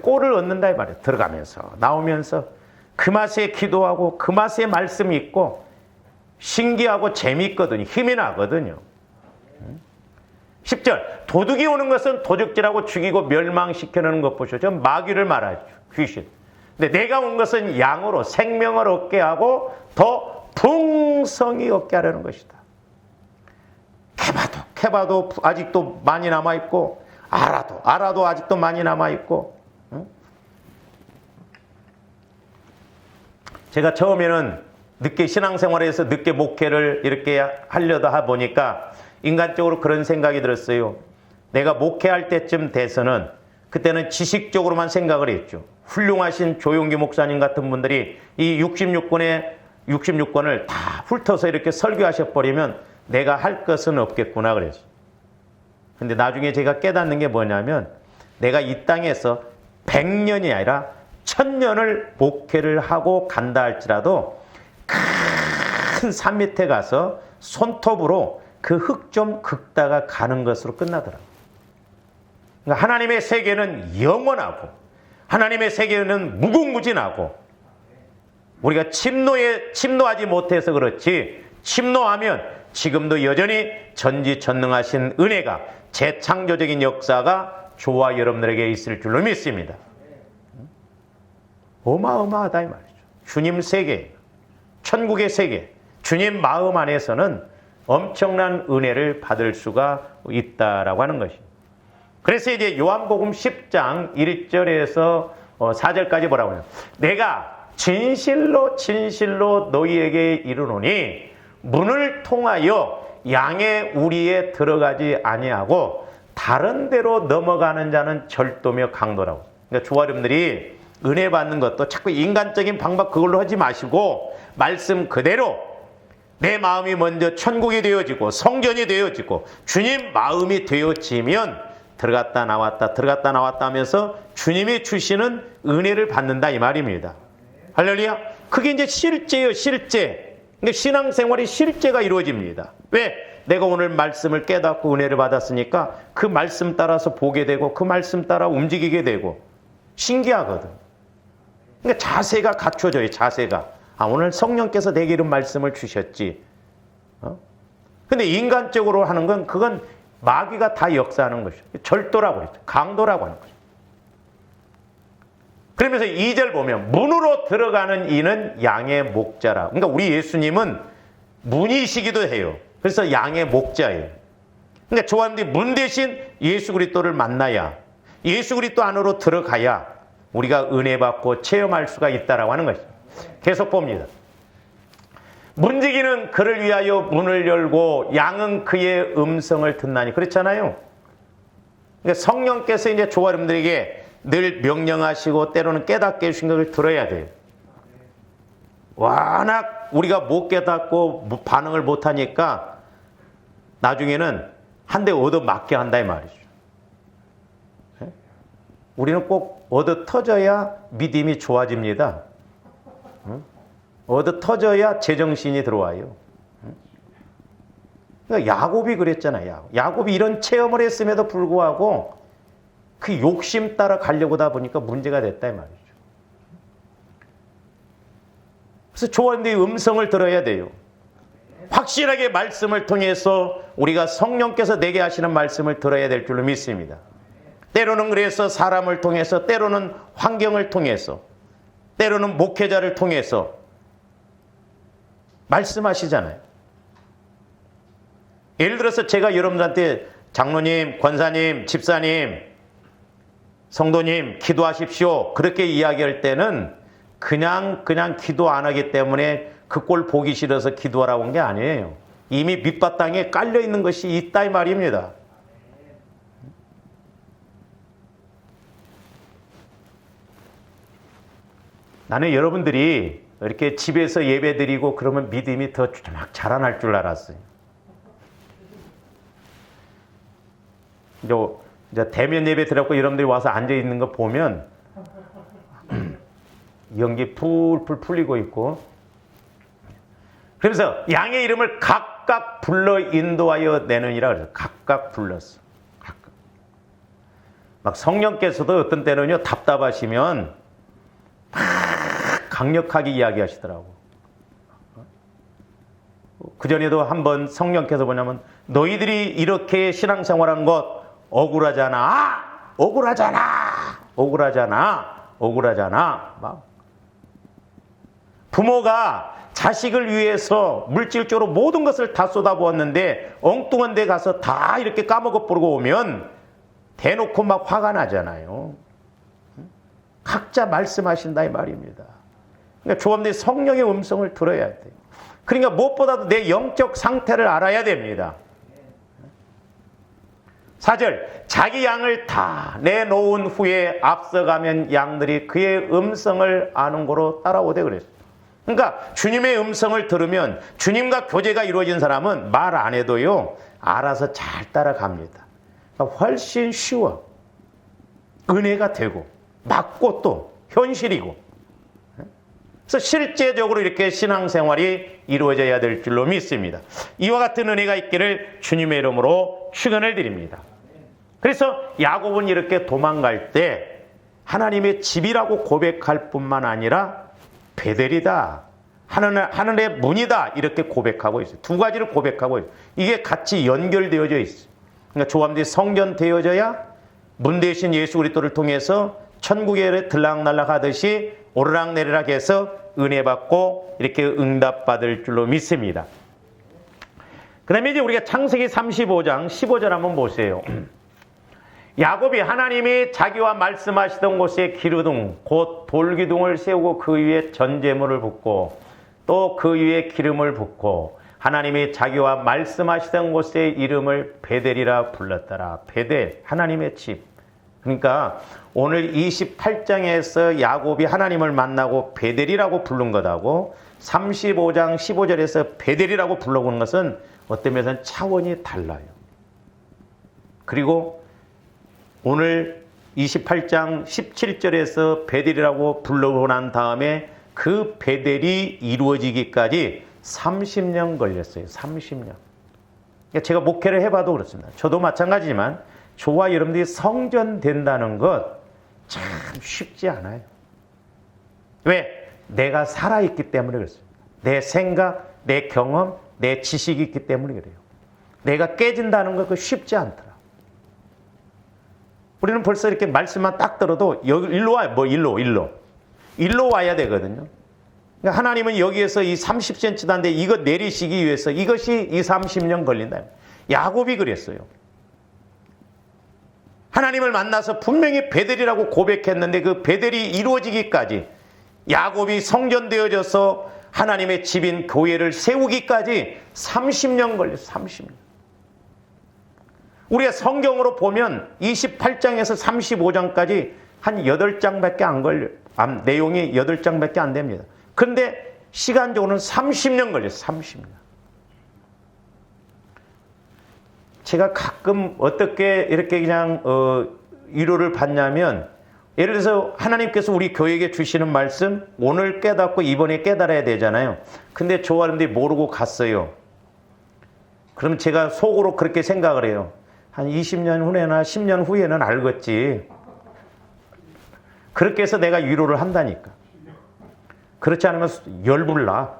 꼴을 얻는다 이 말이에요. 들어가면서 나오면서 그 맛에 기도하고 그 맛에 말씀이 있고 신기하고 재미있거든요. 힘이 나거든요. 10절 도둑이 오는 것은 도적질하고 죽이고 멸망시켜놓는 것 보시오. 저 마귀를 말하죠. 귀신. 근데 내가 온 것은 양으로 생명을 얻게 하고 더 풍성히 얻게 하려는 것이다. 캐봐도 아직도 많이 남아있고 알아도 아직도 많이 남아있고. 제가 처음에는 늦게 신앙생활에서 늦게 목회를 이렇게 하려다 보니까 인간적으로 그런 생각이 들었어요. 내가 목회할 때쯤 돼서는 그때는 지식적으로만 생각을 했죠. 훌륭하신 조용기 목사님 같은 분들이 이 66권을 다 훑어서 이렇게 설교하셔버리면 내가 할 것은 없겠구나 그랬어요. 근데 나중에 제가 깨닫는 게 뭐냐면 내가 이 땅에서 100년이 아니라 1000년을 목회를 하고 간다 할지라도 큰 산 밑에 가서 손톱으로 그 흙 좀 긁다가 가는 것으로 끝나더라고요. 그러니까 하나님의 세계는 영원하고 하나님의 세계는 무궁무진하고 우리가 침노하지 못해서 그렇지 침노하면 지금도 여전히 전지전능하신 은혜가 재창조적인 역사가 저와 여러분들에게 있을 줄로 믿습니다. 어마어마하다 이 말이죠. 주님 세계, 천국의 세계, 주님 마음 안에서는 엄청난 은혜를 받을 수가 있다라고 하는 것입니다. 그래서 이제 요한복음 10장 1절에서 4절까지 뭐라고 해요? 내가 진실로 너희에게 이르노니 문을 통하여 양의 우리에 들어가지 아니하고 다른 데로 넘어가는 자는 절도며 강도라고. 그러니까 조아름들이 은혜 받는 것도 자꾸 인간적인 방법 그걸로 하지 마시고 말씀 그대로 내 마음이 먼저 천국이 되어지고 성전이 되어지고 주님 마음이 되어지면 들어갔다 나왔다 하면서 주님이 주시는 은혜를 받는다 이 말입니다. 할렐루야. 그게 이제 실제예요. 실제. 그러니까 신앙생활이 실제가 이루어집니다. 왜? 내가 오늘 말씀을 깨닫고 은혜를 받았으니까 그 말씀 따라서 보게 되고 그 말씀 따라 움직이게 되고 신기하거든. 그러니까 자세가 갖춰져요. 자세가. 오늘 성령께서 내게 이런 말씀을 주셨지. 근데 인간적으로 하는 건 그건 마귀가 다 역사하는 것이죠. 절도라고 그랬죠. 강도라고 하는 거죠. 그러면서 2절 보면 문으로 들어가는 이는 양의 목자라. 그러니까 우리 예수님은 문이시기도 해요. 그래서 양의 목자예요. 그러니까 조합원들이 문 대신 예수 그리스도를 만나야, 예수 그리스도 안으로 들어가야 우리가 은혜 받고 체험할 수가 있다라고 하는 것이죠. 계속 봅니다. 문지기는 그를 위하여 문을 열고 양은 그의 음성을 듣나니. 그렇잖아요. 그러니까 성령께서 이제 조합원들에게 늘 명령하시고 때로는 깨닫게 해주신 것을 들어야 돼요. 워낙 우리가 못 깨닫고 반응을 못하니까 나중에는 한 대 얻어 맞게 한다 이 말이죠. 우리는 꼭 얻어 터져야 믿음이 좋아집니다. 얻어 터져야 제정신이 들어와요. 그러니까 야곱이 그랬잖아요. 야곱이 이런 체험을 했음에도 불구하고 그 욕심 따라 가려고 하다 보니까 문제가 됐다 이 말이죠. 그래서 조언의 음성을 들어야 돼요. 확실하게 말씀을 통해서 우리가 성령께서 내게 하시는 말씀을 들어야 될 줄로 믿습니다. 때로는 그래서 사람을 통해서, 때로는 환경을 통해서, 때로는 목회자를 통해서 말씀하시잖아요. 예를 들어서 제가 여러분들한테 장로님, 권사님, 집사님, 성도님 기도하십시오 그렇게 이야기할 때는 그냥 기도 안 하기 때문에 그 꼴 보기 싫어서 기도하라고 한 게 아니에요. 이미 밑바탕에 깔려 있는 것이 있다 이 말입니다. 나는 여러분들이 이렇게 집에서 예배 드리고 그러면 믿음이 더 막 자라날 줄 알았어요. 이제 대면 예배 드렸고 여러분들이 와서 앉아 있는 거 보면 연기 풀풀 풀리고 있고, 그래서 양의 이름을 각각 불러 인도하여 내느니라 그래서 각각 불렀어. 각각. 막 성령께서도 어떤 때는요 답답하시면 막 강력하게 이야기하시더라고. 그전에도 한번 성령께서 뭐냐면 너희들이 이렇게 신앙생활한 것 억울하잖아. 막 부모가 자식을 위해서 물질적으로 모든 것을 다 쏟아부었는데 엉뚱한 데 가서 다 이렇게 까먹어 버리고 오면 대놓고 막 화가 나잖아요. 각자 말씀하신다 이 말입니다. 그러니까 조합원들이 성령의 음성을 들어야 돼요. 그러니까 무엇보다도 내 영적 상태를 알아야 됩니다. 4절 자기 양을 다 내놓은 후에 앞서가면 양들이 그의 음성을 아는 거로 따라오되 그랬어요. 그러니까 주님의 음성을 들으면 주님과 교제가 이루어진 사람은 말 안 해도요 알아서 잘 따라갑니다. 그러니까 훨씬 쉬워. 은혜가 되고 맞고 또 현실이고. 그래서 실제적으로 이렇게 신앙생활이 이루어져야 될 줄로 믿습니다. 이와 같은 은혜가 있기를 주님의 이름으로 축원을 드립니다. 그래서 야곱은 이렇게 도망갈 때 하나님의 집이라고 고백할 뿐만 아니라 베델이다, 하늘의 문이다 이렇게 고백하고 있어요. 두 가지를 고백하고 있어요. 이게 같이 연결되어져 있어요. 그러니까 조합들이 성전되어져야 문 대신 예수 그리스도를 통해서 천국에 들락날락 하듯이 오르락내리락 해서 은혜 받고 이렇게 응답받을 줄로 믿습니다. 그 다음에 이제 우리가 창세기 35장 15절 한번 보세요. 야곱이 하나님이 자기와 말씀하시던 곳에 기르등 곧 돌기둥을 세우고 그 위에 전제물을 붓고 또 그 위에 기름을 붓고 하나님이 자기와 말씀하시던 곳의 이름을 베델이라 불렀더라. 베델, 하나님의 집. 그러니까 오늘 28장에서 야곱이 하나님을 만나고 베델이라고 부른 것하고 35장 15절에서 베델이라고 불러보는 것은 어떤 면에서는 차원이 달라요. 그리고 오늘 28장 17절에서 베델이라고 불러고 난 다음에 그 베델이 이루어지기까지 30년 걸렸어요. 30년. 제가 목회를 해봐도 그렇습니다. 저도 마찬가지지만 저와 여러분들이 성전된다는 것 참 쉽지 않아요. 왜? 내가 살아있기 때문에 그렇습니다. 내 생각, 내 경험, 내 지식이 있기 때문에 그래요. 내가 깨진다는 것 그거 쉽지 않더라. 우리는 벌써 이렇게 말씀만 딱 들어도 여기 일로 와요. 뭐 일로 와야 되거든요. 그러니까 하나님은 여기에서 이 30cm도 안 돼 이거 내리시기 위해서 이것이 30년 걸린다. 야곱이 그랬어요. 하나님을 만나서 분명히 베델이라고 고백했는데 그 베델이 이루어지기까지 야곱이 성전되어져서 하나님의 집인 교회를 세우기까지 30년 걸렸어요. 30년. 우리가 성경으로 보면 28장에서 35장까지 한 8장밖에 안 걸려요. 내용이 8장밖에 안 됩니다. 그런데 시간적으로는 30년 걸렸어요. 30년. 제가 가끔 어떻게 이렇게 그냥 위로를 받냐면 예를 들어서 하나님께서 우리 교회에게 주시는 말씀 오늘 깨닫고 이번에 깨달아야 되잖아요. 근데 저 사람들이 모르고 갔어요. 그럼 제가 속으로 그렇게 생각을 해요. 한 20년 후에나 10년 후에는 알겠지. 그렇게 해서 내가 위로를 한다니까. 그렇지 않으면 열불나.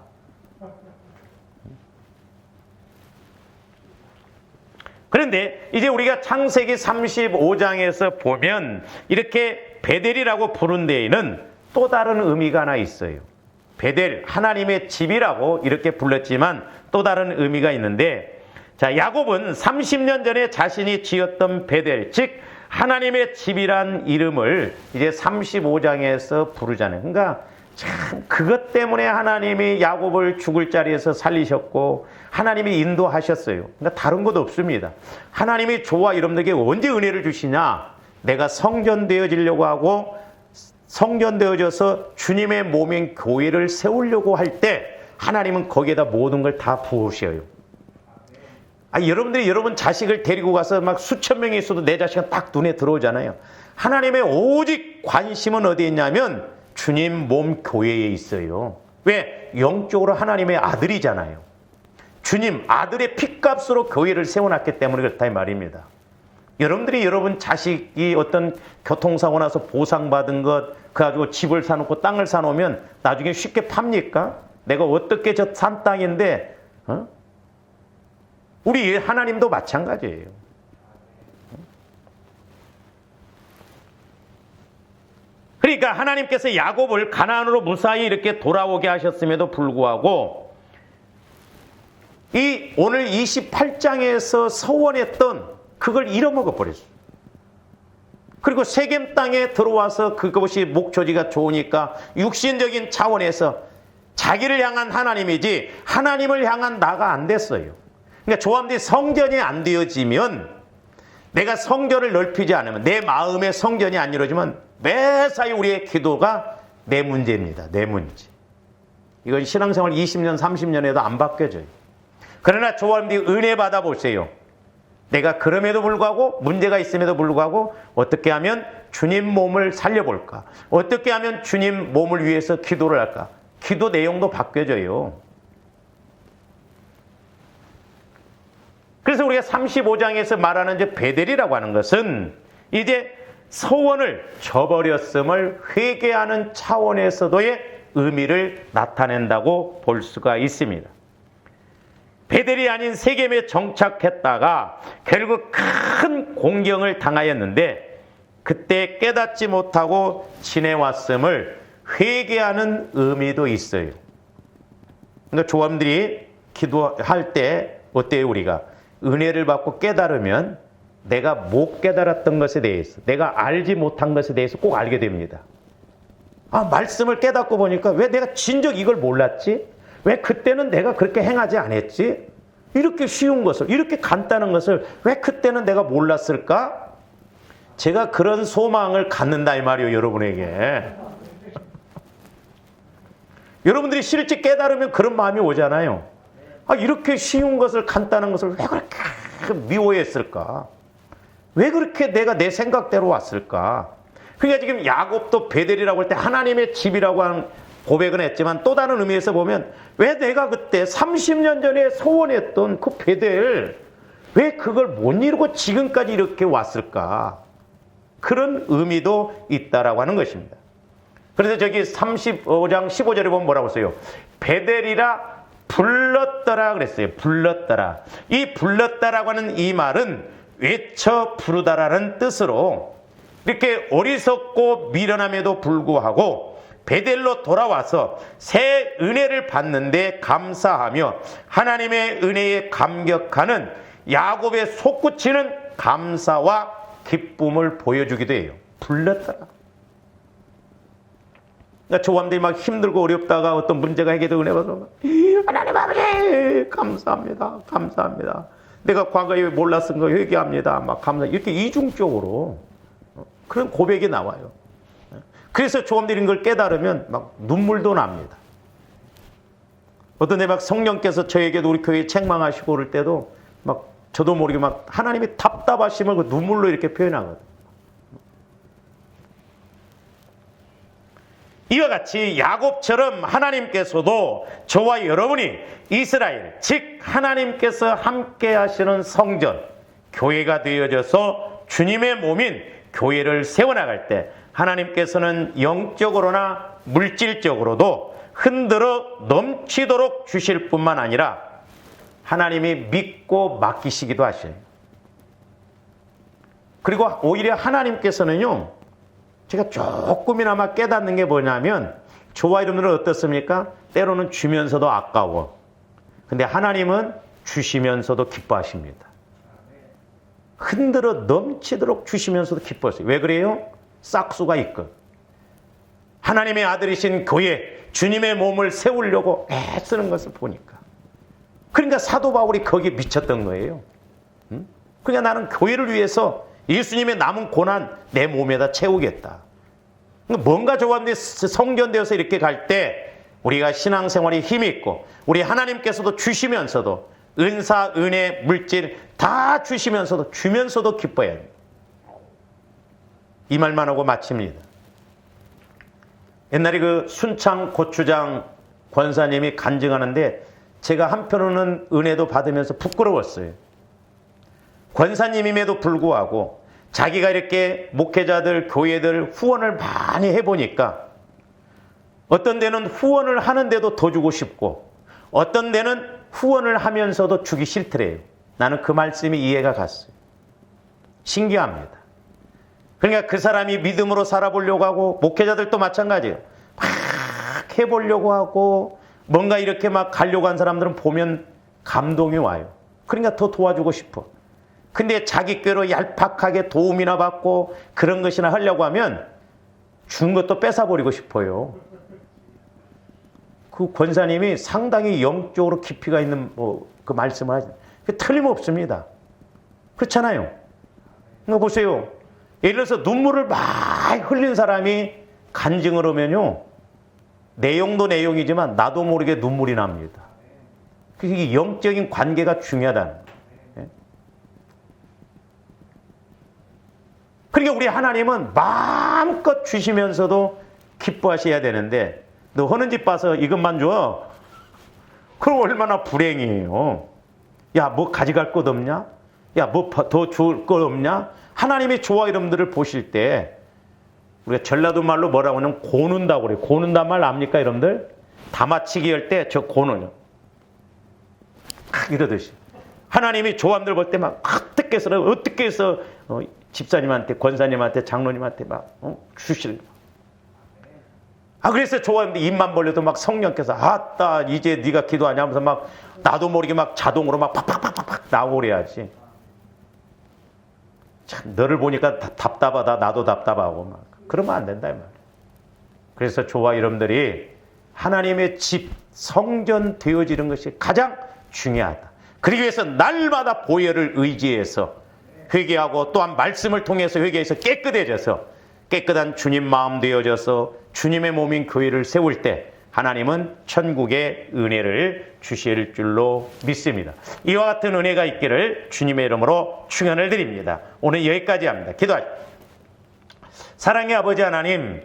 그런데 이제 우리가 창세기 35장에서 보면 이렇게 베델이라고 부른 데에는 또 다른 의미가 하나 있어요. 베델, 하나님의 집이라고 이렇게 불렀지만 또 다른 의미가 있는데 자, 야곱은 30년 전에 자신이 지었던 베델, 즉 하나님의 집이란 이름을 이제 35장에서 부르잖아요. 그러니까 참 그것 때문에 하나님이 야곱을 죽을 자리에서 살리셨고 하나님이 인도하셨어요. 그러니까 다른 것 없습니다. 하나님이 저와 여러분들에게 언제 은혜를 주시냐? 내가 성전되어지려고 하고 성전되어져서 주님의 몸인 교회를 세우려고 할 때 하나님은 거기에다 모든 걸 다 부으셔요. 여러분들이 여러분 자식을 데리고 가서 막 수천 명이 있어도 내 자식은 딱 눈에 들어오잖아요. 하나님의 오직 관심은 어디에 있냐면 주님 몸 교회에 있어요. 왜? 영적으로 하나님의 아들이잖아요. 주님 아들의 핏값으로 교회를 세워놨기 때문에 그렇다 이 말입니다. 여러분들이 여러분 자식이 어떤 교통사고 나서 보상받은 것 그 가지고 집을 사놓고 땅을 사놓으면 나중에 쉽게 팝니까? 내가 어떻게 저 산 땅인데 우리 하나님도 마찬가지예요. 그러니까 하나님께서 야곱을 가나안으로 무사히 이렇게 돌아오게 하셨음에도 불구하고 이 오늘 28장에서 서원했던 그걸 잃어먹어 버렸어요. 그리고 세겜 땅에 들어와서 그것이 목초지가 좋으니까 육신적인 차원에서 자기를 향한 하나님이지 하나님을 향한 나가 안 됐어요. 그러니까 조함들이 성전이 안 되어지면 내가 성전을 넓히지 않으면 내 마음의 성전이 안 이루어지면 매사에 우리의 기도가 내 문제입니다. 내 문제. 이건 신앙생활 20년 30년에도 안 바뀌어져요. 그러나 조함들이 은혜 받아보세요. 내가 그럼에도 불구하고 문제가 있음에도 불구하고 어떻게 하면 주님 몸을 살려볼까? 어떻게 하면 주님 몸을 위해서 기도를 할까? 기도 내용도 바뀌어져요. 그래서 우리가 35장에서 말하는 이제 베델이라고 하는 것은 이제 서원을 저버렸음을 회개하는 차원에서도의 의미를 나타낸다고 볼 수가 있습니다. 베델이 아닌 세겜에 정착했다가 결국 큰 공경을 당하였는데 그때 깨닫지 못하고 지내왔음을 회개하는 의미도 있어요. 그러니까 조함들이 기도할 때 어때요? 우리가 은혜를 받고 깨달으면 내가 못 깨달았던 것에 대해서 내가 알지 못한 것에 대해서 꼭 알게 됩니다. 말씀을 깨닫고 보니까 왜 내가 진작 이걸 몰랐지? 왜 그때는 내가 그렇게 행하지 않았지? 이렇게 쉬운 것을, 이렇게 간단한 것을 왜 그때는 내가 몰랐을까? 제가 그런 소망을 갖는다 이 말이에요, 여러분에게. 여러분들이 실제 깨달으면 그런 마음이 오잖아요. 이렇게 쉬운 것을, 간단한 것을 왜 그렇게 미워했을까? 왜 그렇게 내가 내 생각대로 왔을까? 그러니까 지금 야곱도 베델이라고 할 때 하나님의 집이라고 하는 고백은 했지만 또 다른 의미에서 보면 왜 내가 그때 30년 전에 소원했던 그 베델 왜 그걸 못 이루고 지금까지 이렇게 왔을까? 그런 의미도 있다라고 하는 것입니다. 그래서 저기 35장 15절에 보면 뭐라고 써요? 베델이라 불렀더라 그랬어요. 불렀더라. 이 불렀다라고 하는 이 말은 외쳐 부르다라는 뜻으로 이렇게 어리석고 미련함에도 불구하고 베델로 돌아와서 새 은혜를 받는데 감사하며 하나님의 은혜에 감격하는 야곱의 솟구치는 감사와 기쁨을 보여주기도 해요. 불렀더라. 그러니까 조감들이 막 힘들고 어렵다가 어떤 문제가 해결되고 은혜 받아서 하나님 아버지 감사합니다. 감사합니다. 내가 과거에 몰랐은 거 회개합니다. 막 감사. 이렇게 이중적으로 그런 고백이 나와요. 그래서 조감들이 걸 깨달으면 막 눈물도 납니다. 어떤 데 막 성령께서 저에게도 우리 교회에 책망하시고 그럴 때도 막 저도 모르게 막 하나님이 답답하심을 그 눈물로 이렇게 표현하거든요. 이와 같이 야곱처럼 하나님께서도 저와 여러분이 이스라엘, 즉 하나님께서 함께 하시는 성전, 교회가 되어져서 주님의 몸인 교회를 세워나갈 때 하나님께서는 영적으로나 물질적으로도 흔들어 넘치도록 주실 뿐만 아니라 하나님이 믿고 맡기시기도 하셔요. 그리고 오히려 하나님께서는요, 제가 조금이나마 깨닫는 게 뭐냐면 저와 여러분들은 어떻습니까? 때로는 주면서도 아까워. 근데 하나님은 주시면서도 기뻐하십니다. 흔들어 넘치도록 주시면서도 기뻐하세요. 왜 그래요? 싹수가 있거든. 하나님의 아들이신 교회, 주님의 몸을 세우려고 애쓰는 것을 보니까. 그러니까 사도 바울이 거기에 미쳤던 거예요. 그러니까 나는 교회를 위해서 예수님의 남은 고난 내 몸에다 채우겠다. 뭔가 저한테 성전되어서 이렇게 갈 때 우리가 신앙생활이 힘이 있고 우리 하나님께서도 주시면서도 은사, 은혜, 물질 다 주시면서도 주면서도 기뻐해야 합니다. 이 말만 하고 마칩니다. 옛날에 그 순창 고추장 권사님이 간증하는데 제가 한편으로는 은혜도 받으면서 부끄러웠어요. 권사님임에도 불구하고 자기가 이렇게 목회자들, 교회들 후원을 많이 해보니까 어떤 데는 후원을 하는데도 더 주고 싶고 어떤 데는 후원을 하면서도 주기 싫더래요. 나는 그 말씀이 이해가 갔어요. 신기합니다. 그러니까 그 사람이 믿음으로 살아보려고 하고 목회자들도 마찬가지예요. 막 해보려고 하고 뭔가 이렇게 막 가려고 한 사람들은 보면 감동이 와요. 그러니까 더 도와주고 싶어. 근데 자기 꾀로 얄팍하게 도움이나 받고 그런 것이나 하려고 하면 준 것도 뺏어버리고 싶어요. 그 권사님이 상당히 영적으로 깊이가 있는 그 말씀을 하죠. 틀림없습니다. 그렇잖아요. 보세요. 예를 들어서 눈물을 많이 흘린 사람이 간증을 하면요. 내용도 내용이지만 나도 모르게 눈물이 납니다. 이게 영적인 관계가 중요하다는 거예요. 그러니까 우리 하나님은 마음껏 주시면서도 기뻐하셔야 되는데 너 하는 집 봐서 이것만 줘? 그럼 얼마나 불행이에요. 야, 뭐 가져갈 것 없냐? 야, 뭐 더 줄 것 없냐? 하나님이 저와 여러분들을 보실 때 우리가 전라도 말로 뭐라고 하냐면 고는다고 그래요. 고는단 말 압니까 여러분들? 다마치기 할 때 저 고는요. 이러듯이. 하나님이 조함들 볼 때 막 어떻게 해서 집사님한테, 권사님한테, 장로님한테 막 주실. 그래서 조함들 입만 벌려도 막 성령께서 아따 이제 네가 기도하냐 하면서 막 나도 모르게 막 자동으로 막 팍팍팍팍 나오고 그래야지. 참 너를 보니까 답답하다. 나도 답답하고 막 그러면 안 된다 이 말이에요. 그래서 저와 여러분들이 하나님의 집 성전 되어지는 것이 가장 중요하다. 그러기 위해서 날마다 보혈을 의지해서 회개하고 또한 말씀을 통해서 회개해서 깨끗해져서 깨끗한 주님 마음 되어져서 주님의 몸인 교회를 세울 때 하나님은 천국의 은혜를 주실 줄로 믿습니다. 이와 같은 은혜가 있기를 주님의 이름으로 축원을 드립니다. 오늘 여기까지 합니다. 기도하십시오. 사랑의 아버지 하나님,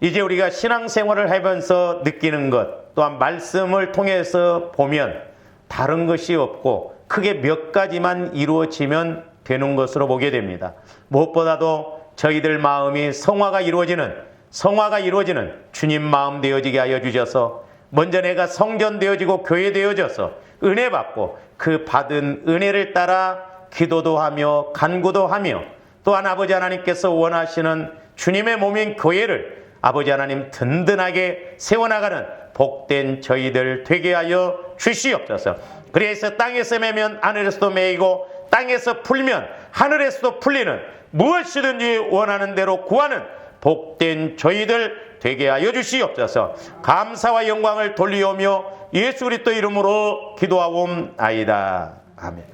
이제 우리가 신앙생활을 하면서 느끼는 것 또한 말씀을 통해서 보면 다른 것이 없고 크게 몇 가지만 이루어지면 되는 것으로 보게 됩니다. 무엇보다도 저희들 마음이 성화가 이루어지는 주님 마음 되어지게 하여 주셔서 먼저 내가 성전 되어지고 교회 되어져서 은혜 받고 그 받은 은혜를 따라 기도도 하며 간구도 하며 또한 아버지 하나님께서 원하시는 주님의 몸인 교회를 아버지 하나님 든든하게 세워나가는 복된 저희들 되게 하여 주시옵소서. 그래서 땅에서 매면 하늘에서도 매이고 땅에서 풀면 하늘에서도 풀리는 무엇이든지 원하는 대로 구하는 복된 저희들 되게 하여 주시옵소서. 감사와 영광을 돌리오며 예수 그리스도 이름으로 기도하옵나이다. 아멘.